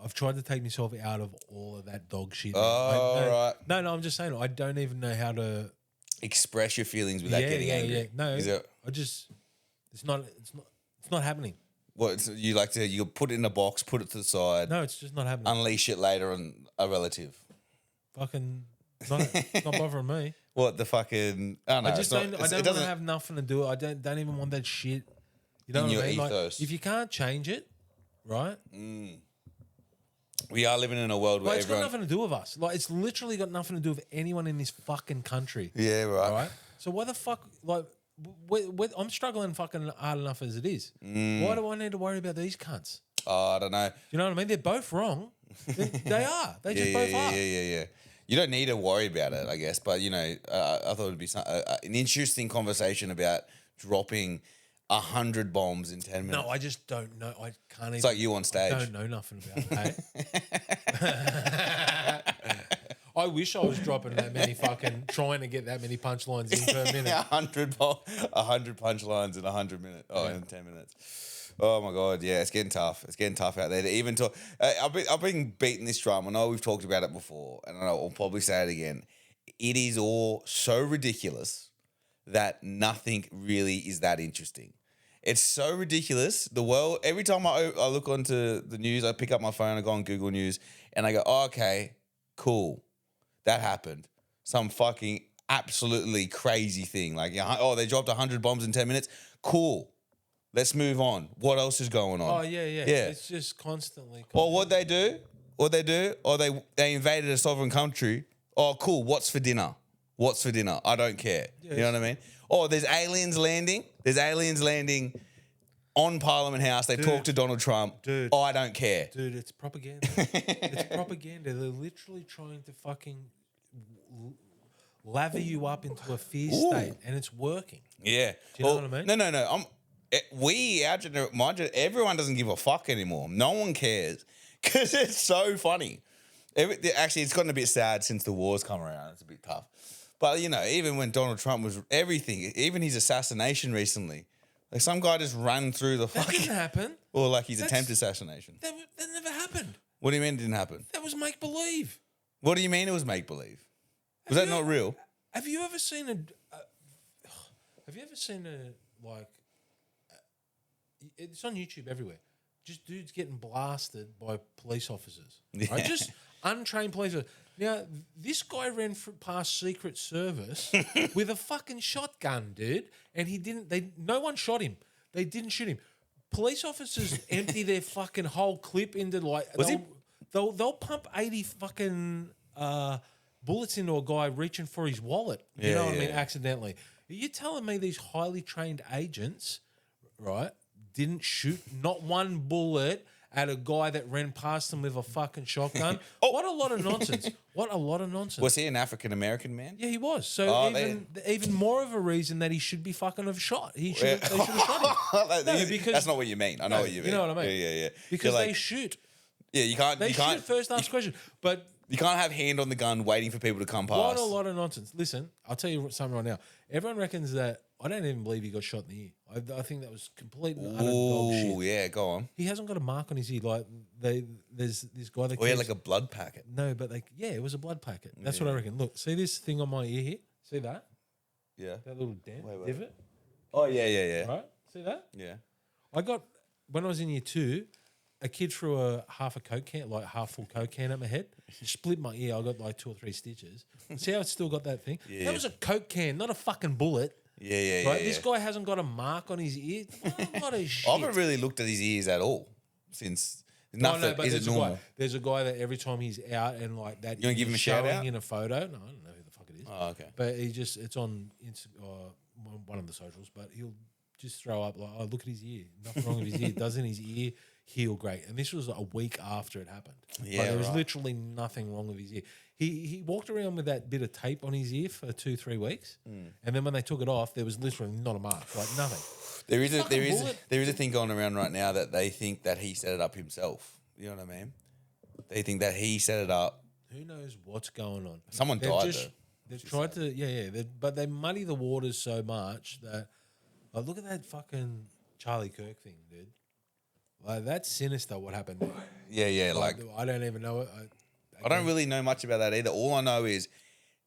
I've tried to take myself out of all of that dog shit. right. No, I'm just saying, I don't even know how to Express your feelings without getting angry. Yeah. No, Is it, it's not happening. what, you put it in a box, put it to the side, No, it's just not happening. unleash it later on a relative. Fucking not bothering me. What the fucking... I don't know. I just don't. I don't want doesn't to have nothing to do. I don't even want that shit. You know in what your I mean? ethos. Like, if you can't change it, right? We are living in a world where Like, it's got everyone... nothing to do with us. Like, it's literally got nothing to do with anyone in this fucking country. Yeah, right. All right. So why the fuck? Like, I'm struggling fucking hard enough as it is. Mm. Why do I need to worry about these cunts? Oh, I don't know. You know what I mean? They're both wrong. They are. They just both are. Yeah. You don't need to worry about it, I guess. But, I thought it would be an interesting conversation about dropping 100 bombs in 10 minutes. No, I just don't know. I can't even. It's like you on stage. I don't know nothing about it. I wish I was dropping that many trying to get that many punchlines in per minute. 100 punchlines in 100 minutes. Oh, in 10 minutes. Oh my God, yeah, it's getting tough. It's getting tough out there to even talk. I've been beating this drum. I know we've talked about it before, and I know I'll probably say it again. It is all so ridiculous that nothing really is that interesting. It's so ridiculous. The world, every time I look onto the news, I pick up my phone, I go on Google News, and I go, oh, okay, cool. That happened. Some fucking absolutely crazy thing. Like, oh, they dropped 100 bombs in 10 minutes. Cool. Let's move on. What else is going on? Oh, yeah. It's just constantly. Or what they do? Or they invaded a sovereign country. Oh, cool. What's for dinner? I don't care. Yeah, you know what I mean? Oh, there's aliens landing. On Parliament House. They talk to Donald Trump. Dude. Oh, I don't care. Dude, it's propaganda. It's propaganda. They're literally trying to fucking lather you up into a fear state, and it's working. Yeah. Do you know what I mean? No. Everyone doesn't give a fuck anymore. No one cares because it's so funny. Actually, it's gotten a bit sad since the war's come around. It's a bit tough. But, even when Donald Trump was everything, even his assassination recently, like some guy just ran through the That fucking... didn't happen. Or like his attempted assassination. That never happened. What do you mean it didn't happen? That was make-believe. What do you mean it was make-believe? Was that not real? Have you ever seen it's on YouTube everywhere. Just dudes getting blasted by police officers. Yeah. Right? Just untrained police officers. Now, this guy ran past Secret Service with a fucking shotgun, dude, and no one shot him. They didn't shoot him. Police officers empty their fucking whole clip into they'll pump 80 fucking bullets into a guy reaching for his wallet. You know what I mean? Accidentally. Are you telling me these highly trained agents, right, didn't shoot not one bullet at a guy that ran past them with a fucking shotgun? What a lot of nonsense. What a lot of nonsense. Was he an African-American man? Yeah, he was. So even more of a reason that he should be fucking have shot. They should have shot him. No, because that's not what you mean. I know what you mean. You know what I mean? Yeah. Because they shoot. Yeah, you can't. They shoot first, ask question. But you can't have hand on the gun waiting for people to come past. What a lot of nonsense. Listen, I'll tell you something right now. Everyone reckons that I don't even believe he got shot in the ear. I think that was complete and utter dog shit. Oh, yeah, go on. He hasn't got a mark on his ear. Like there's this guy that. He had like a blood packet. No, but it was a blood packet. That's what I reckon. Look, see this thing on my ear here? See that? Yeah. That little dent, divot. Oh yeah. Right? See that? Yeah. I got when I was in year 2. A kid threw a half full Coke can at my head. It split my ear. I got like 2 or 3 stitches. See how it's still got that thing? Yeah. That was a Coke can, not a fucking bullet. Yeah. Right? This guy hasn't got a mark on his ear. What a shit. I haven't really looked at his ears at all. since No, nothing. but Is it there's a normal? guy. There's a guy that every time he's out and like that, You wanna give him a he's shout showing out? in a photo. No, I don't know who the fuck it is. Oh, okay. But it's on one of the socials. But he'll just throw up like, oh, look at his ear. Nothing wrong with his ear. Doesn't his ear heal great? And this was a week after it happened. Yeah, Like, there was right. literally nothing wrong with his ear. He walked around with that bit of tape on his ear for 2-3 weeks, and then when they took it off, there was literally not a mark, like nothing. There is Fucking a thing going around right now that they think that he set it up himself. You know what I mean? They think that he set it up. Who knows what's going on? Someone died, though. They've tried to, but they muddy the waters so much that, like, look at that fucking Charlie Kirk thing, dude. Like, that's sinister what happened there. Yeah. Like I don't even know it. I don't really know much about that either. All I know is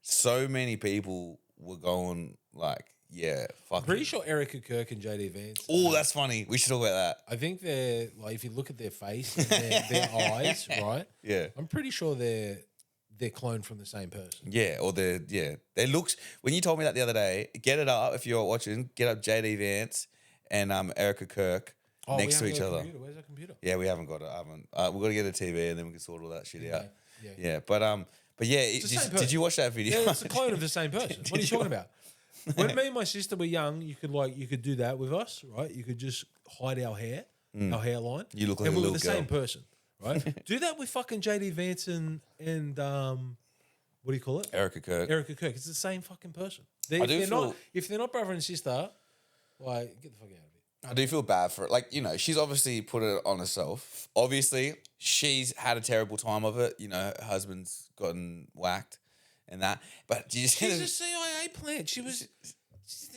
so many people were going like, yeah, fuck. Pretty sure Erica Kirk and JD Vance. Oh, that's funny. We should talk about that. I think they're like, if you look at their face and their eyes, right? Yeah. I'm pretty sure they're cloned from the same person. Yeah, or they looks. When you told me that the other day, get it up if you're watching. Get up JD Vance and Erica Kirk next to each other. Computer. Where's our computer? Yeah, we haven't got it. I haven't. We've got to get a TV and then we can sort all that shit out. Yeah. But yeah. It's the same Did person. you watch that video? Yeah, it's a clone of the same person. What are you talking about? When me and my sister were young, you could do that with us, right? You could just hide our hair, our hairline. You look like and a we were little the girl. same person, right? Do that with fucking JD Vance and what do you call it? Erica Kirk. Erica Kirk. It's the same fucking person. If they're not brother and sister, like, get the fuck out of here. I do feel bad for it. Like, you know, she's obviously put it on herself. Obviously, she's had a terrible time of it. You know, her husband's gotten whacked and that. But do you just She's a CIA plant.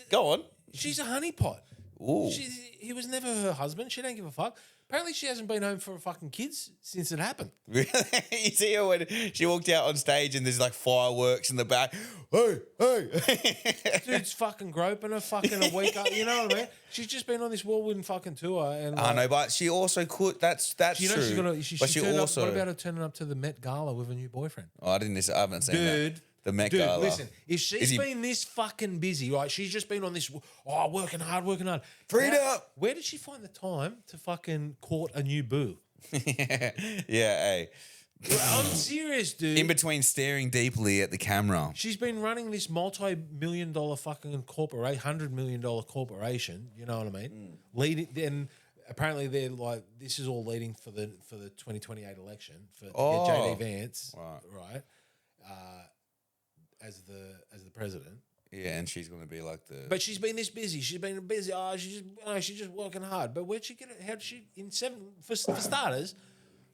go on? She's a honeypot. Ooh. He was never her husband. She don't give a fuck. Apparently, she hasn't been home for her fucking kids since it happened. Really? You see her when she walked out on stage and there's like fireworks in the back. Hey. Dude's fucking groping her fucking a week up. You know what I mean? She's just been on this whirlwind fucking tour. And I know, but she also could. That's you know true. she turned up. What about her turning up to the Met Gala with a new boyfriend? Oh, I haven't seen that. Dude. The Met Dude, Gala. listen, if she's been this fucking busy, right? She's just been on this, working hard. Freed up. Where did she find the time to fucking court a new boo? Yeah, hey. I'm serious, dude. In between staring deeply at the camera. She's been running this multi-million-dollar fucking corporation, $100 million corporation. You know what I mean? Leading, then apparently they're like, this is all leading for the 2028 election to get JD Vance, right? As the president. Yeah, and she's going to be like the. But she's been this busy. She's been busy. She's just working hard. But where'd she get it? How'd she for starters?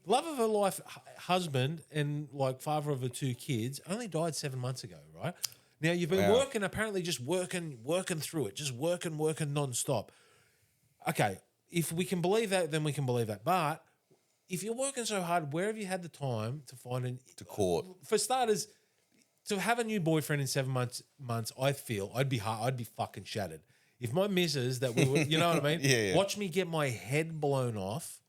Love of her life, husband and like father of her 2 kids, only died 7 months ago, right? Now you've been working, apparently just working through it, just working nonstop. Okay, if we can believe that, then we can believe that. But if you're working so hard, where have you had the time to find to court? For starters, to have a new boyfriend in 7 months, I feel I'd be fucking shattered. If my missus that we were, you know what I mean? Yeah. Watch me get my head blown off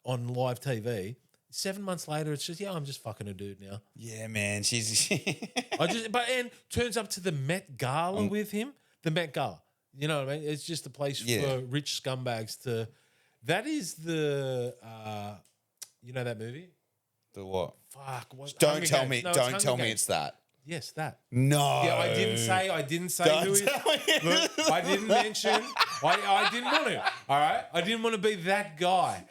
on live TV. 7 months later, it's just, I'm just fucking a dude now. Yeah, man. She's. And turns up to the Met Gala with him. The Met Gala. You know what I mean? It's just a place for rich scumbags to. That is the. You know that movie? The what? Fuck. What? Don't Hunger tell Games. me. No, Don't tell Hunger me Games. it's that. Yes, that. No. Yeah, I didn't say Don't who he is. tell me. Look, I didn't mention. I didn't want to. All right, I didn't want to be that guy.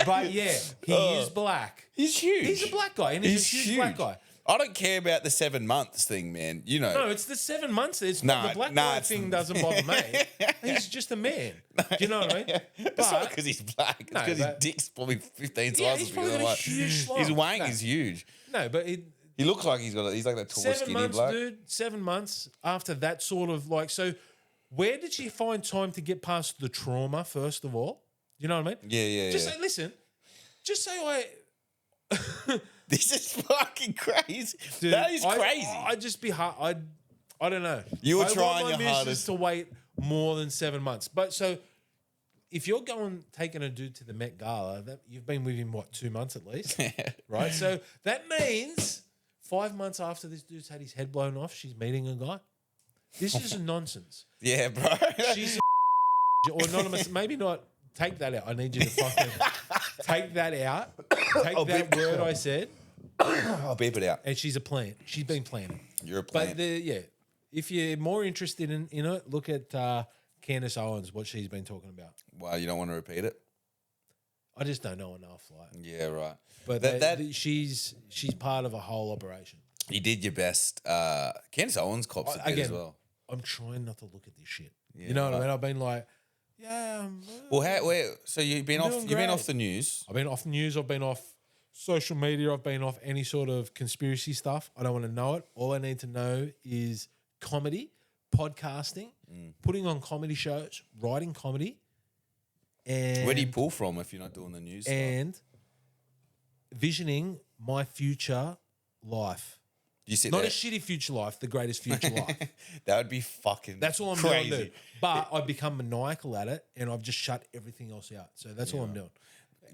But yeah, he is black. He's huge. He's a black guy, and he's a huge black guy. I don't care about the 7 months thing, man. You know. No, it's the 7 months. It's Nah, the black nah, guy it's- thing doesn't bother me. He's just a man. Do you know what I mean? It's not because he's black. It's No, because his but- dick's probably 15 Yeah, sizes he's probably got a huge slot. His wang No. is huge. No, but He looks like he's like that tall, 7 skinny months, black. dude. 7 months after that sort of like. So, where did she find time to get past the trauma? First of all, you know what I mean? Yeah. Just say, listen. Just say This is fucking crazy. Dude, that is crazy. I'd just be hard. I don't know. You were I trying want my your missus hardest. to wait more than 7 months. But so, if you're taking a dude to the Met Gala, you've been with him 2 months at least, right? So that means 5 months after this dude's had his head blown off, she's meeting a guy. This is a nonsense. Yeah, bro. She's or anonymous. Maybe not. Take that out. I need you to fucking. Take that out. Take that word I said. I'll beep it out. And she's a plant. She's been planting. You're a plant. But if you're more interested in it, look at Candace Owens, what she's been talking about. Wow, you don't want to repeat it? I just don't know enough. Like, Yeah, right. but she's part of a whole operation. You did your best. Candace Owens cops a bit as well. I'm trying not to look at this shit. Yeah, you know what I right. mean? I've been like, Well, so you've been off. doing You've been great. off the news. I've been off the news. I've been off social media. I've been off any sort of conspiracy stuff. I don't want to know it. All I need to know is comedy, podcasting, putting on comedy shows, writing comedy, and Where do you pull from if you're not doing the news? stuff? and visioning my future life. You sit Not there. a shitty future life, the greatest future life. That would be fucking. That's all I'm crazy. doing. But I've become maniacal at it, and I've just shut everything else out. So that's all I'm doing.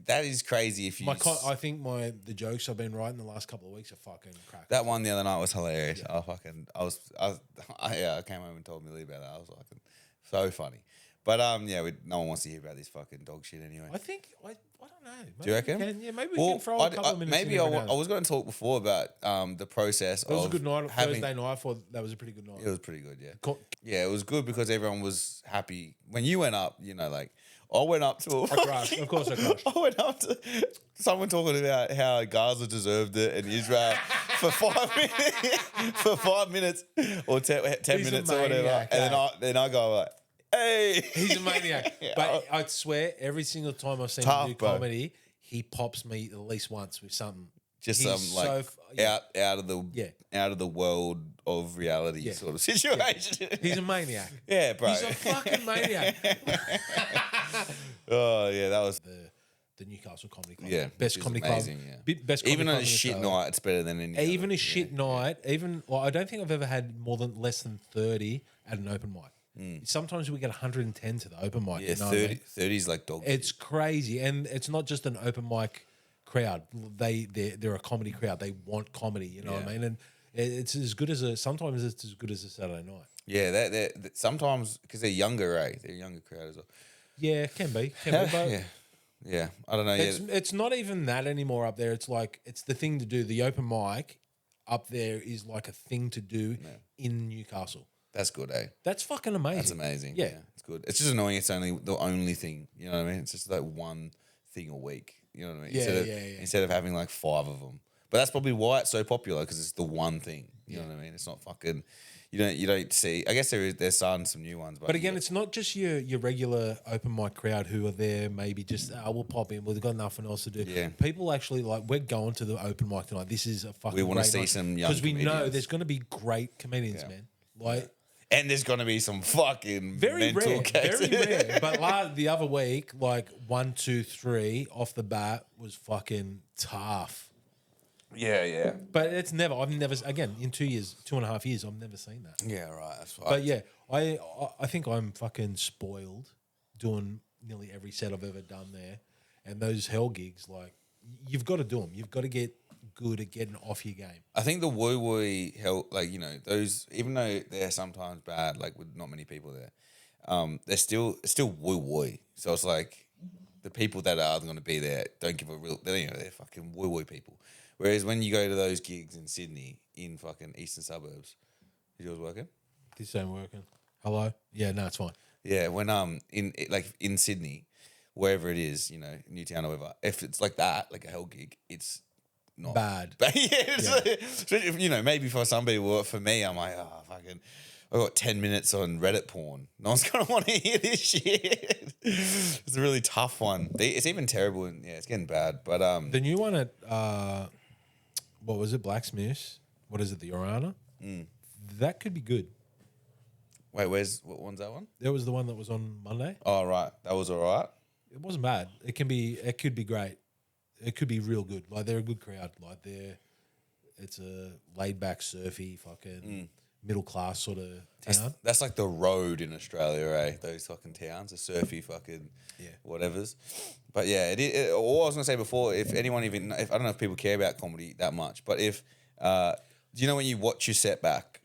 That is crazy. If you I think the jokes I've been writing the last couple of weeks are fucking crack. that one the other night was hilarious. I came home and told Millie about that. I was fucking so funny. But no one wants to hear about this fucking dog shit anyway. I think I don't know. Maybe Do you reckon? maybe we can throw a couple of minutes. Maybe I was going to talk before about the process. It was a good night. Thursday night. I thought that was a pretty good night. It was pretty good, yeah. Cool. Yeah, it was good because everyone was happy when you went up. You know, like I went up to. I crushed. Of course, I crushed. I went up to someone talking about how Gaza deserved it and Israel for 5 minutes, or 10 He's a minutes or whatever. maniac, And eh? then I go like, hey, He's a maniac. But I swear, every single time I've seen him do bro. comedy, he pops me at least once with something. just He's some like yeah. out of the world of reality sort of situation. He's a maniac. Yeah, bro. He's a fucking maniac. Oh yeah, that was The Newcastle Comedy Club. yeah, Best which is comedy amazing, club. Yeah. Best comedy even club on a in shit Australia. night, it's better than any. Even other. a shit night, I don't think I've ever had less than 30 at an open mic. Sometimes we get 110 to the open mic. Yeah, you know what I mean? 30 is like dog. It's crazy, and it's not just an open mic crowd. They're a comedy crowd. They want comedy. You know what I mean? And it's as good as sometimes it's as good as a Saturday night. Yeah, they're sometimes because they're younger, eh? They're a younger crowd as well. Yeah, can be. But Yeah. I don't know. it's not even that anymore up there. It's like it's the thing to do. The open mic up there is like a thing to do in Newcastle. That's good, eh? That's fucking amazing. That's amazing. Yeah. It's good. It's just annoying. It's only the only thing. You know what I mean? It's just like one thing a week. You know what I mean? Instead of having like 5 of them. But that's probably why it's so popular because it's the one thing. You know what I mean? It's not fucking. You don't see. I guess there's some new ones, But again, it's not just your regular open mic crowd who are there. Maybe just we'll pop in. We've got nothing else to do. Yeah. People actually like we're going to the open mic tonight. This is a fucking. We wanna great see night. some young because we know comedians. there's going to be great comedians, man. Like and there's gonna be some fucking very mental rare, cases. very rare. But the other week, like 1, 2, 3 off the bat was fucking tough. Yeah. But it's never. I've never. Again, in 2.5 years, I've never seen that. Yeah, right. That's fine. But yeah, I think I'm fucking spoiled doing nearly every set I've ever done there, and those hell gigs. Like you've got to do them. You've got to get good at getting off your game. I think the woo woo help, like those, even though they're sometimes bad, like with not many people there, they're still woo woo. So it's like the people that are going to be there don't give a real. They're fucking woo woo people. Whereas when you go to those gigs in Sydney, in fucking eastern suburbs, is yours working? This ain't working. Hello? Yeah, no, it's fine. Yeah, when in Sydney, wherever it is, Newtown or whatever, if it's like that, like a hell gig, it's not Bad. But maybe for some people, for me, I'm like, oh fucking, I got 10 minutes on Reddit porn. No one's gonna want to hear this shit. It's a really tough one. It's even terrible, and it's getting bad. But The new one at what was it? Blacksmiths. What is it? The Orana. That could be good. wait, what one's that one? That was the one that was on Monday. Oh right, that was all right. It wasn't bad. It could be great. It could be real good. Like they're a good crowd. Like it's a laid back, surfy, fucking middle class sort of town. That's like the road in Australia, eh? Those fucking towns, the surfy fucking whatevers. But yeah, all I was gonna say before, if I don't know if people care about comedy that much, but if do you know when you watch your set back,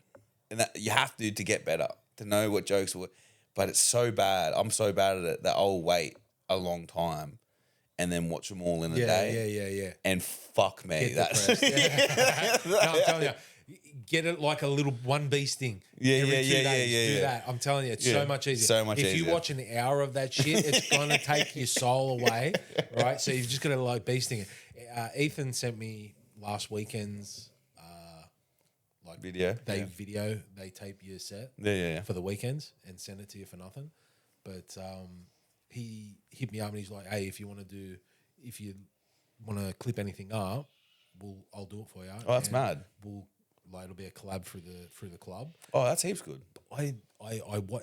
and that you have to get better to know what jokes were, but it's so bad. I'm so bad at it that I'll wait a long time, and then watch them all in a Yeah, day. yeah. And fuck me, Get that's depressed. Yeah. No, I'm telling you. Get it like a little one bee sting. Every 2 days. Do that. I'm telling you, it's so much easier. So much if easier. you watch an hour of that shit, it's gonna take your soul away, right? So you've just got to like bee sting it. Ethan sent me last weekend's like Video. They tape your set Yeah. for the weekends and send it to you for nothing. But he hit me up and he's like, "Hey, if you want to clip anything up, I'll do it for you." Oh, that's And mad. it'll be a collab through the club. Oh, that's heaps good.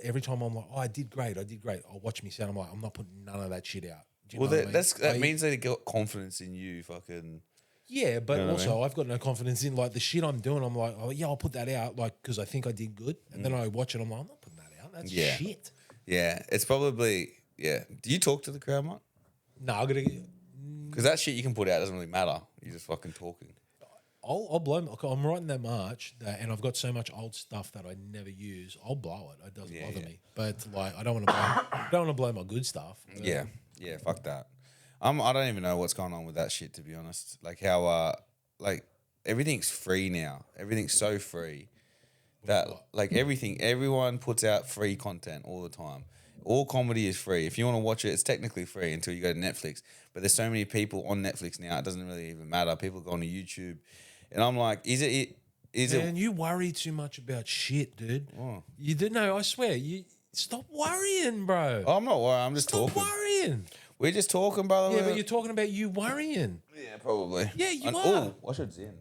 Every time I'm like, I did great. I'll watch me sound. I'm like, I'm not putting none of that shit out. Do you Well, know what I mean? that means they got confidence in you, fucking. Yeah, but You know what I also I've got no confidence in like the shit I'm doing. I'm like, oh yeah, I'll put that out, like because I think I did good, and then I watch it. I'm like, I'm not putting that out. That's shit. Yeah, it's probably Do you talk to the crowd, Mike? No, I gotta. Because that shit you can put out doesn't really matter. You're just fucking talking. I'll blow. I'm writing that March, and I've got so much old stuff that I never use. I'll blow it. It doesn't bother me. But like, I don't want to blow my good stuff. Yeah, fuck that. I don't even know what's going on with that shit, to be honest. Like how like everything's free now. Everything's so free that like everyone puts out free content all the time. All comedy is free. If you want to watch it, it's technically free until you go to Netflix. But there's so many people on Netflix now, it doesn't really even matter. People go on to YouTube. And I'm like, is it? Man, you worry too much about shit, dude. Oh. You did no. I swear, you stop worrying, bro. Oh, I'm not worried. I'm just Stop talking. worrying. We're just talking, brother. Yeah, but you're talking about you worrying. Yeah, probably. Yeah, you are. Oh, I should Zin.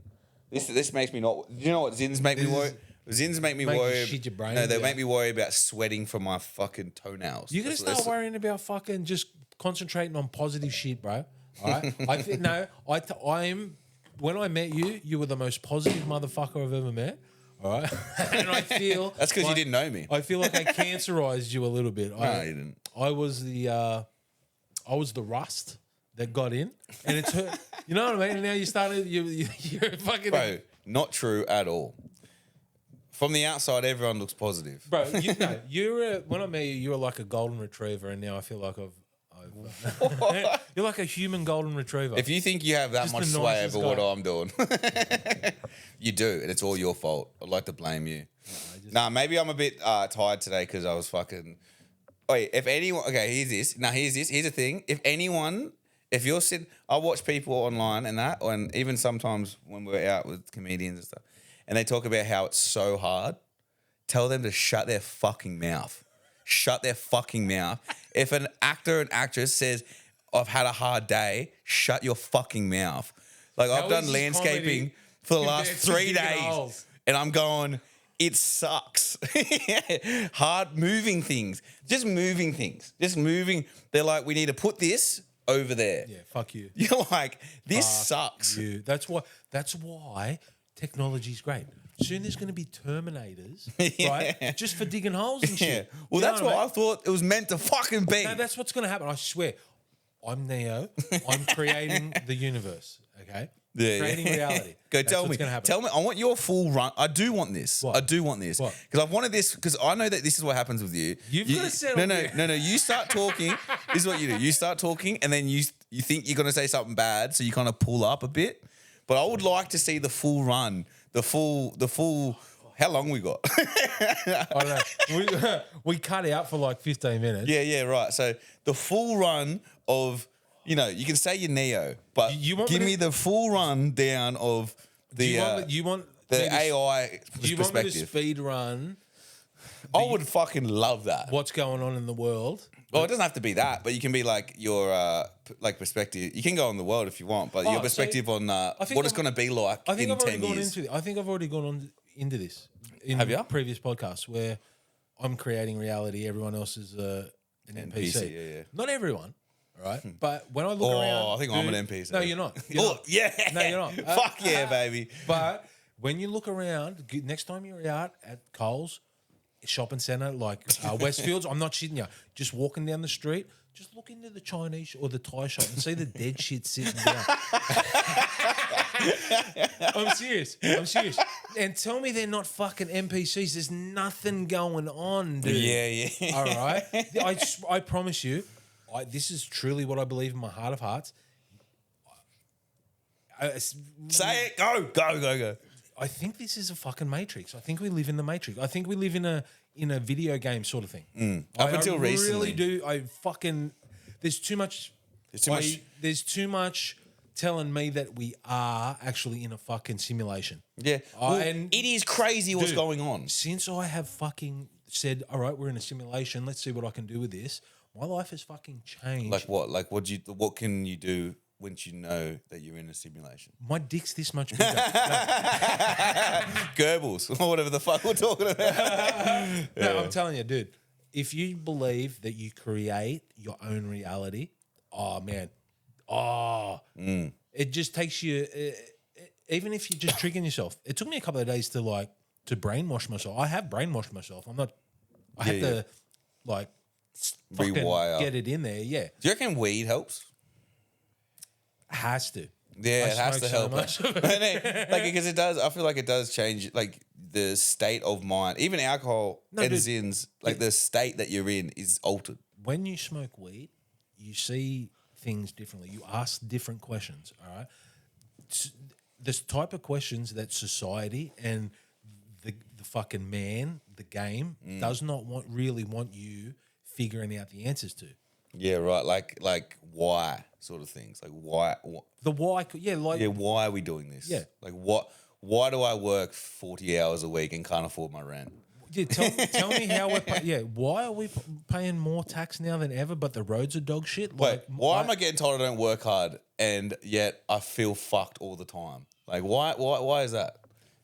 This makes me not. Do you know what Zins make me worry? Zins make me Make you worry. shit your brains No, they out. make me worry about sweating from my fucking toenails. You're gonna start worrying about fucking just concentrating on positive shit, bro. All right. I'm. When I met you, you were the most positive motherfucker I've ever met. All right. And I feel That's because you didn't know me. I feel like I cancerized you a little bit. No, you didn't. I was the rust that got in, and it's hurt. You know what I mean? And now you started. You're fucking. Bro, not true at all. From the outside, everyone looks positive. Bro, when I met you, you were like a golden retriever, and now I feel like you're like a human golden retriever. If you think you have that Just much the sway nicest over what guy. I'm doing, you do, and it's all your fault. I'd like to blame you. Maybe I'm a bit tired today because I was fucking. Wait, if anyone, okay, here's this. Here's the thing. If you're sitting, I watch people online and that, and even sometimes when we're out with comedians and stuff, and they talk about how it's so hard. Tell them to shut their fucking mouth. Shut their fucking mouth. If an actor and actress says, I've had a hard day, shut your fucking mouth. Like, I've done is this landscaping comedy for the last compared to 3 digging days, holes? and I'm going, it sucks. Hard moving things. Just moving things. Just moving. They're like, we need to put this over there. Yeah, fuck you. You're like, this Fuck sucks. you. That's why technology's great. Soon there's going to be Terminators, right? Just for digging holes and Yeah. shit. Well, You know that's what what I I mean? thought it was meant to fucking be. No, that's what's going to happen. I swear. I'm Neo. I'm creating the universe. Okay. Yeah, Creating reality. Go That's tell what's me. gonna happen. Tell me. I want your full run. I do want this. What? I do want this. What? Because I've wanted this because I know that this is what happens with you. You've gotta settle No, no, here. no, no. You start talking. This is what you do. You start talking, and then you think you're gonna say something bad, so you kind of pull up a bit. But I would like to see the full run. The full. How long we got? I don't know. We cut out for like 15 minutes. Yeah, right. So the full run of, you can say you're Neo, but You want give me me to- the full run down of the You want the me to- AI Do you want me to perspective. speed run I would fucking love that. what's going on in the world? Well, it doesn't have to be that, but you can be like your perspective. You can go on the world if you want, but your so perspective on think what it's I've- going to be like I think in I've already 10 gone years. into. I think I've already gone on into this. In Have ya? Previous podcasts where I'm creating reality, everyone else is an NPC. yeah. Not everyone, all right? But when I look around, I think I'm an NPC. No, you're not. You're Oh, not. yeah. No, you're not. Fuck yeah, baby. But when you look around, next time you're out at Coles, shopping centre, like Westfields, I'm not shitting you. Just walking down the street, just look into the Chinese or the Thai shop and see the dead shit sitting down. I'm serious. And tell me they're not fucking NPCs. There's nothing going on, dude. Yeah. All right. I promise you, This is truly what I believe in my heart of hearts. Say it. Go. I think this is a fucking matrix. I think we live in the matrix. I think we live in a video game sort of thing. Up until I recently. really do. There's too much. There's too much telling me that we are actually in a fucking simulation. Yeah. Well, and it is crazy what's dude, going on. Since I have fucking said, all right, we're in a simulation. Let's see what I can do with this. My life has fucking changed. Like what? Like what can you do once you know that you're in a simulation? My dick's this much bigger. Goebbels or whatever the fuck we're talking about. No, I'm telling you, dude. If you believe that you create your own reality, oh man, it just takes you. Even if you're just tricking yourself, it took me a couple of days to brainwash myself. I have brainwashed myself. I had to fucking rewire, get it in there. Yeah. Do you reckon weed helps? Has to. Yeah, I it has to smoke help. so much. Like because it does. I feel like it does change like the state of mind. Even alcohol ends in the state that you're in is altered. When you smoke weed, you see things differently. You ask different questions. All right. This type of questions that society and the fucking man, the game, does not really want you figuring out the answers to. Yeah, right. Like why sort of things. Like why? The why? Yeah, why are we doing this? Yeah. Like what? Why do I work 40 hours a week and can't afford my rent? Yeah, tell me how we're why are we paying more tax now than ever, but the roads are dog shit? Wait, why am I getting told I don't work hard and yet I feel fucked all the time? Like why is that?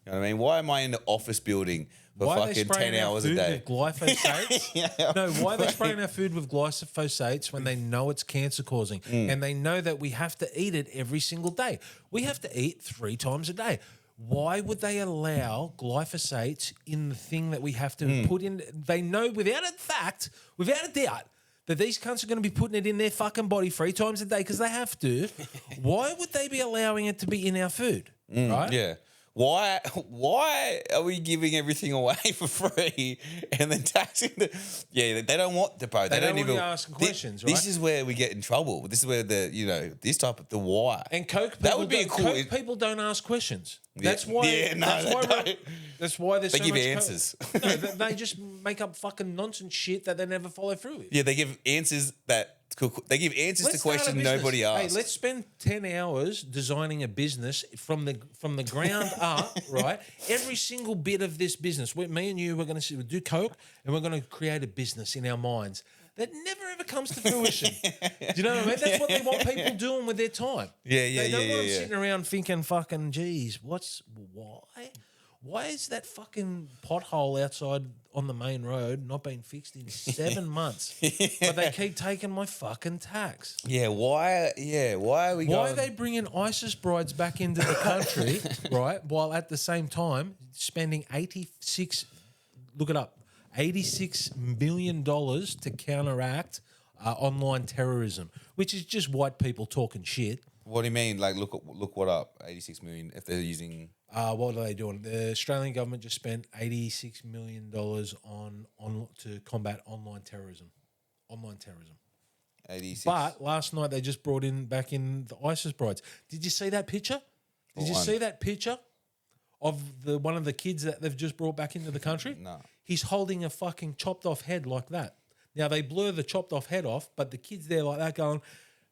You know what I mean? Why am I in the office building for fucking 10 hours a day? With glyphosates? No, why are they spraying our food with glyphosates when they know it's cancer causing and they know that we have to eat it every single day? We have to eat 3 times a day. Why would they allow glyphosates in the thing that we have to put in? They know without a doubt, that these cunts are going to be putting it in their fucking body 3 times a day because they have to. Why would they be allowing it to be in our food? Right? Yeah. Why are we giving everything away for free and then taxing the? Yeah, they don't want the bro. They don't want you asking questions. Right? This is where we get in trouble. This is where this type of the why. And Coke people, that would be cool. Coke people don't ask questions. Yeah. That's why. Yeah, no, that's why there's they so give much answers. No, they just make up fucking nonsense shit that they never follow through with. Yeah, they give answers to questions nobody asks. Hey, let's spend 10 hours designing a business from the ground up, right? Every single bit of this business. Me and you, we're going to do Coke and we're going to create a business in our minds that never ever comes to fruition. Do you know what I mean? That's what they want people doing with their time. They don't want them sitting around thinking, fucking, geez, why? Why is that fucking pothole outside on the main road not being fixed in 7 months? But they keep taking my fucking tax. Yeah, why? Yeah, why are we? Why are they bringing ISIS brides back into the country, right? While at the same time spending $86 million to counteract online terrorism, which is just white people talking shit. What do you mean? Like, look what up? 86 million if they're using. What are they doing? The Australian government just spent $86 million on to combat online terrorism. 86. But last night they just brought back in the ISIS brides. Did you see that picture? Did you see that picture of one of the kids that they've just brought back into the country? No. He's holding a fucking chopped off head like that. Now they blur the chopped off head off, but the kid's there like that going,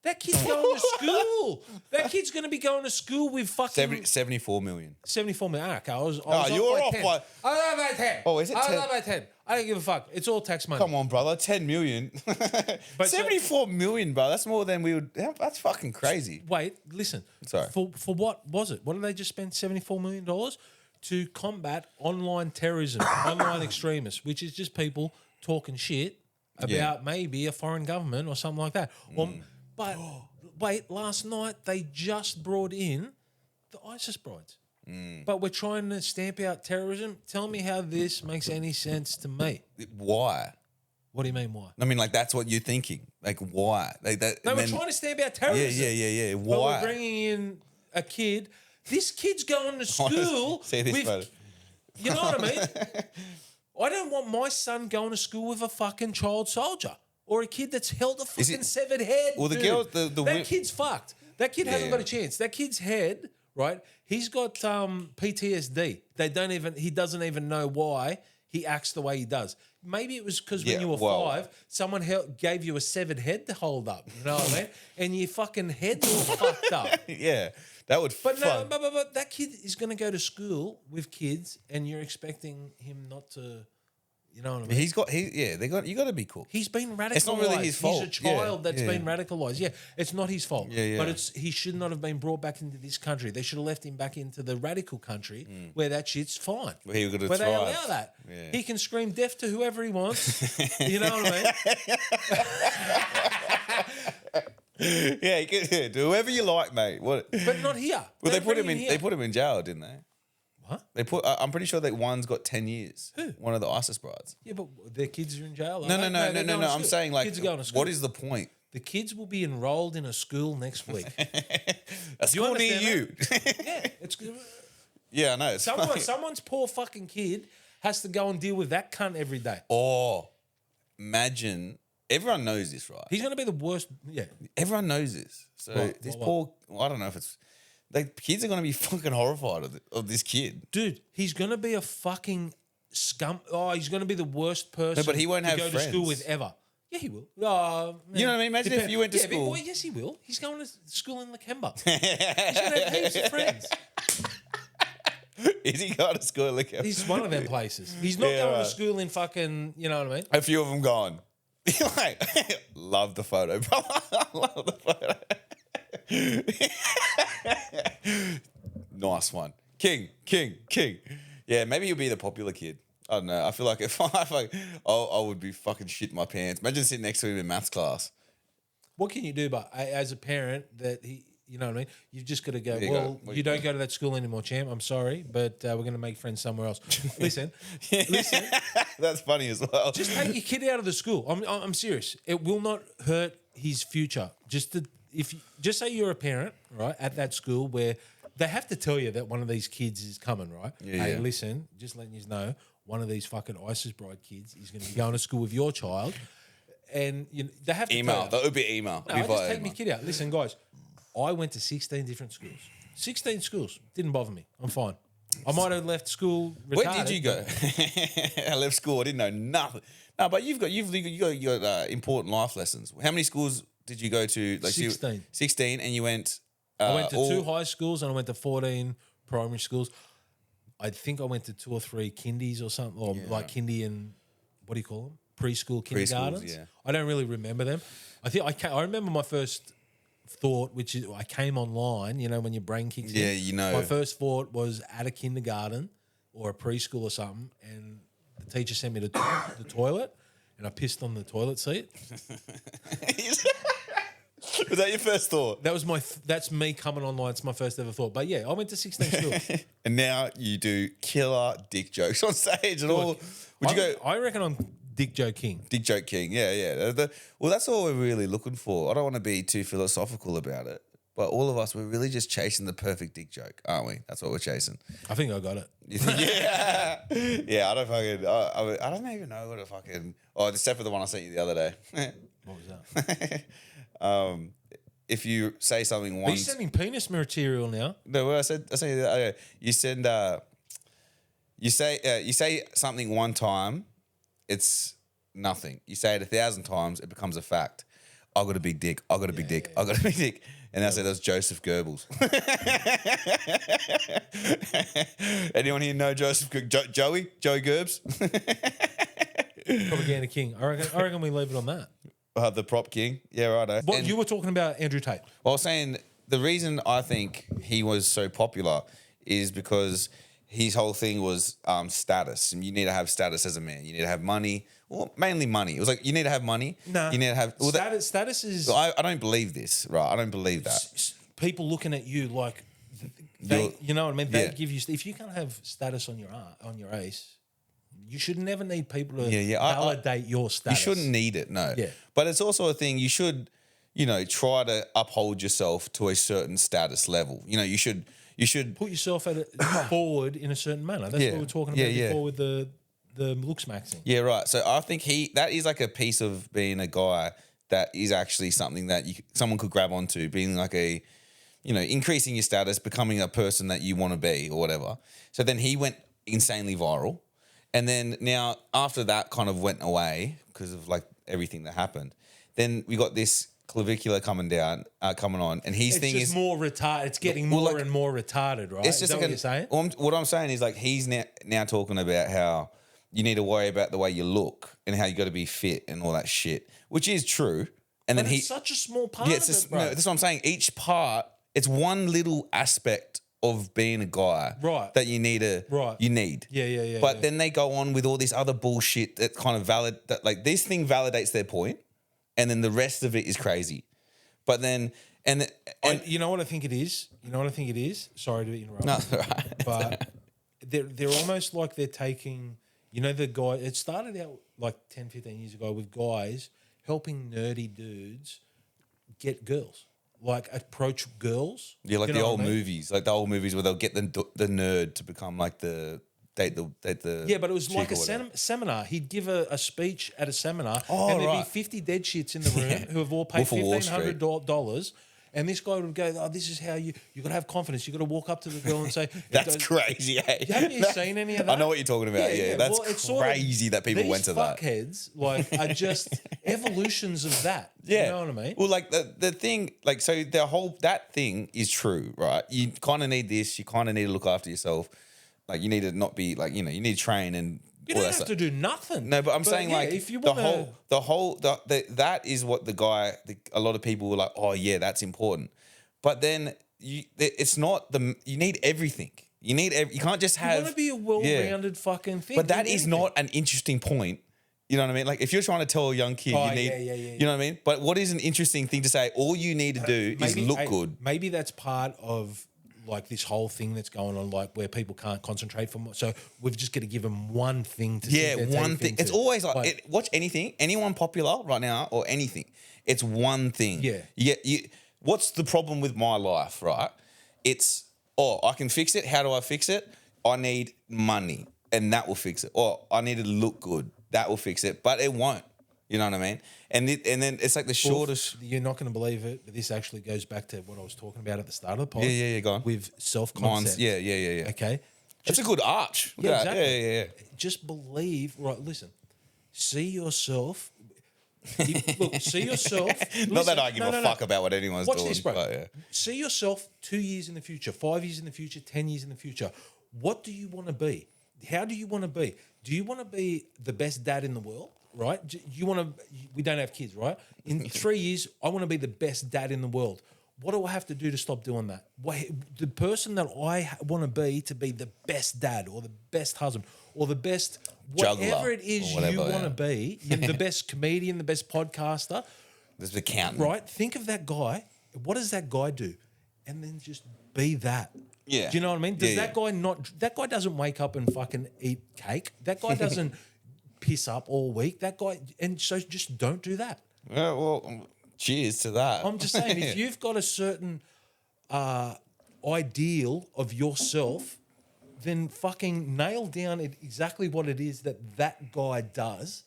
that kid's going to school. That kid's going to be going to school with fucking 74 million. 74 million. Okay, I was you're off 10. by. I was off by 10. Oh, is it 10? I was off by 10. I don't give a fuck. It's all tax money. Come on, brother. 10 million. 74 million, bro. That's more than we would. That's fucking crazy. Wait, listen. Sorry. For what was it? What did they just spend $74 million to combat online terrorism, online extremists, which is just people talking shit about maybe a foreign government or something like that. But wait, last night they just brought in the ISIS brides. But we're trying to stamp out terrorism. Tell me how this makes any sense to me. Why? What do you mean, why? I mean, like, that's what you're thinking. Like, why? Like that. No, we're trying to stamp out terrorism. Yeah. Why? But we're bringing in a kid. This kid's going to school. See this photo. You know what I mean? I don't want my son going to school with a fucking child soldier. or a kid that's held a Is fucking it- severed head. Well, the dude. girl- the that kid's fucked. That kid hasn't Yeah. got a chance. That kid's head, right? He's got PTSD. He doesn't even know why he acts the way he does. Maybe it was because Yeah, when you were well- 5, someone gave you a severed head to hold up. You know what I mean? And your fucking head's all fucked up. Yeah, that would. But no, fuck. but that kid is going to go to school with kids, and you're expecting him not to. You know what I mean? You got to be cool. He's been radicalized. It's not really his fault. He's a child Yeah, that's yeah. been radicalized. Yeah, it's not his fault. Yeah, yeah. But he should not have been brought back into this country. They should have left him back into the radical country where that shit's fine. Where he could have Where they thrived. allow that. Yeah. He can scream deaf to whoever he wants. You know what I mean? Yeah, you can do whoever you like, mate. What? But not here. Well, they Don't put bring him in. here. They put him in jail, didn't they? What? They put. I'm pretty sure that one's got 10 years. Who? One of the ISIS brides. Yeah, but their kids are in jail. No. they're going to I'm school. saying like, Kids are going to school. what is the point? The kids will be enrolled in a school next week. A school near understand you. Yeah, it's Yeah, I know. It's funny. someone's poor fucking kid has to go and deal with that cunt every day. Or imagine everyone knows this, right? He's going to be the worst. Yeah. Everyone knows this. So What? this What? poor. Well, I don't know if it's. Like kids are going to be fucking horrified of this kid. Dude, he's going to be a fucking scum. Oh, he's going to be the worst person but he won't to have go to school friends. with ever. Yeah, he will. Oh, man. You know what I mean? Imagine if you went to Yeah, school. Boy, yes, he will. He's going to school in Lakemba. He's going to have heaps of friends. Is he going to school? Like He's one of them places. He's not Yeah, going right. to school in fucking, you know what I mean? a few of them gone. Like, love the photo, bro. Love the photo. Nice one. King. Yeah, maybe you'll be the popular kid. I don't know. I feel like if I would be fucking shit my pants. Imagine sitting next to him in maths class. What can you do? But as a parent, that he, you know what I mean? You've just got to go. you Well, go. you don't go to that school anymore, champ. I'm sorry, but we're going to make friends somewhere else. Listen, That's funny as well. just take your kid out of the school. I'm serious. It will not hurt his future. Just say you're a parent, right, at that school where they have to tell you that one of these kids is coming, right? Yeah, Hey, yeah. listen, just letting you know, one of these fucking ISIS bride kids is going to be going to school with your child, and they have to Email. Tell you. That would be email. No, Be I just via take my email. kid out. Listen, guys, I went to 16 different schools. 16 schools. Didn't bother me. I'm fine. I might have left school retarded. Where did you go? I left school. I didn't know nothing. No, but you've got important life lessons. How many schools did you go to? Like 16. 16, and you went. I went to all- 2 high schools and I went to 14 primary schools. I think I went to 2 or 3 kindies or something, or like kindy and what do you call them? Preschool kindergartens. yeah. I don't really remember them. I remember my first thought, which is I came online. You know, when your brain kicks in. Yeah, you know. My first thought was at a kindergarten or a preschool or something, and the teacher sent me to the toilet, and I pissed on the toilet seat. Was that your first thought? That was that's me coming online. It's my first ever thought. But yeah, I went to 16 schools. And now you do killer dick jokes on stage and all. Would you go I reckon I'm Dick Joe King. dick joke king? Yeah. Well, that's all we're really looking for. I don't want to be too philosophical about it, but all of us, we're really just chasing the perfect dick joke, aren't we? That's what we're chasing. I think I got it. You think, yeah, yeah. I don't fucking. I don't even know what a fucking. Oh, except for the one I sent you the other day. What was that? If you say something Are you once, sending penis material now? no, what I said you send. You say something one time, it's nothing. You say it 1,000 times, it becomes a fact. I got a big dick. I got a big dick. I got a big dick. And I said that's Joseph Goebbels. Anyone here know Joseph? Joey Gerbs? Propaganda King. I reckon we leave it on that. The prop king. Yeah, right. What you were talking about, Andrew Tate. Well, I was saying the reason I think he was so popular is because his whole thing was status. And you need to have status as a man. You need to have money. Well, mainly money. It was like you need to have money. No. You need to have Status is I don't believe this, right? I don't believe that. people looking at you like you know what I mean. They give you if you can't have status on your ace, you should never need people to validate your status. You shouldn't need it, no. Yeah. But it's also a thing you should, try to uphold yourself to a certain status level. You should put yourself forward in a certain manner. That's Yeah. what we were talking Yeah, about yeah. before with the the looks maxing. Yeah, right. So I think that is like a piece of being a guy that is actually something that someone could grab onto, being like a, increasing your status, becoming a person that you want to be or whatever. So then he went insanely viral. And then now after that kind of went away because of like everything that happened, then we got this clavicular coming on, and his thing is more retarded. It's getting more and more retarded, right? It's just what you're saying? What I'm saying is like he's now talking about how you need to worry about the way you look and how you got to be fit and all that shit, which is true. And But then it's such a small part it's of just, it, bro. no, that's what I'm saying. Each part, it's one little aspect of being a guy, Right. that you need you need. Yeah. But then they go on with all this other bullshit that kind of that like this thing validates their point, and then the rest of it is crazy. But then and you know what I think it is? Sorry to interrupt. no, right. But they're almost like they're taking, the guy, it started out like 10, 15 years ago with guys helping nerdy dudes get girls, like approach girls. Yeah, like You the know old what I mean? movies, like the old movies where they'll get the nerd to become like the date the Yeah, but it was chick like or a whatever. seminar. He'd give a speech at a seminar, Oh, and there'd right. be 50 dead shits in the room who have all paid Wolf of Wall Street. $1,500. And this guy would go, "Oh, this is how you got to have confidence. You got to walk up to the girl and say, That's crazy. Eh? Haven't you seen any of that? I know what you're talking about. Yeah, that's Well, it's sort of- crazy that people these went to that. fuckheads are just evolutions of that. Yeah, You know what I mean? Well, like the thing, like so that thing is true, right? You kind of need this. You kind of need to look after yourself. Like you need to not be like you need to train and. You all don't that have stuff. to do nothing. No, but I'm saying yeah, like if you the want that is what a lot of people were like, oh yeah, that's important. But then it's not you need everything. You can't just have. you want to be a well-rounded fucking thing. But that in is anything. not an interesting point. You know what I mean? Like if you're trying to tell a young kid, Oh, you need, yeah. you know what I mean? But what is an interesting thing to say? All you need to do is look good. Maybe that's part of like this whole thing that's going on, like where people can't concentrate for more. So we've just got to give them one thing to Yeah, sink their one teeth thing. into. It's always like watch anyone popular right now or anything. It's one thing. Yeah. What's the problem with my life, right? It's I can fix it. How do I fix it? I need money, and that will fix it. Or I need to look good. That will fix it, but it won't. You know what I mean? And then it's like the shortest. You're not going to believe it, but this actually goes back to what I was talking about at the start of the pod. Yeah, go on. With self-concept. Yeah. Okay? It's a good arch. Look at that. exactly. Yeah. Just believe, right, listen, see yourself. See yourself. Not that I give a fuck about what anyone's Watch doing. this, bro. But, yeah. See yourself 2 years in the future, 5 years in the future, 10 years in the future. What do you want to be? How do you want to be? Do you want to be the best dad in the world? Right? You want to? We don't have kids, right? In 3 years, I want to be the best dad in the world. What do I have to do to stop doing that? The person that I want to be the best dad or the best husband or the best whatever Juggler it is or whatever, you want to be, the best comedian, the best podcaster, There's the accountant. right? Think of that guy. What does that guy do? And then just be that. Yeah. Do you know what I mean? Does Yeah, that guy not? That guy doesn't wake up and fucking eat cake. That guy doesn't piss up all week. That guy, and so just don't do that. Yeah, well, cheers to that. I'm just saying, if you've got a certain ideal of yourself, then fucking nail down exactly what it is that guy does,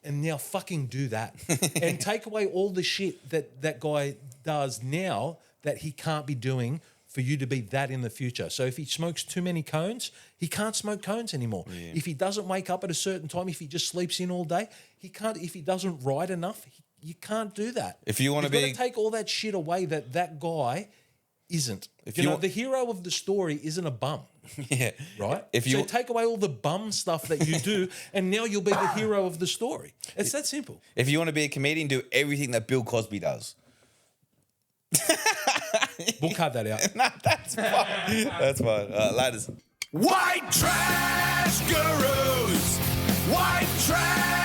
and now fucking do that, and take away all the shit that guy does now that he can't be doing for you to be that in the future. So if he smokes too many cones, he can't smoke cones anymore. Yeah. If he doesn't wake up at a certain time, if he just sleeps in all day, he can't. If he doesn't ride enough, you can't do that. If you want to be, take all that shit away that guy isn't. If you know, the hero of the story isn't a bum. Yeah. Right? If you so take away all the bum stuff that you do, and now you'll be the hero of the story. It's that simple. If you want to be a comedian, do everything that Bill Cosby does. We'll cut that out. Nah, that's fine. That's fine. Ladies. White trash gurus. White trash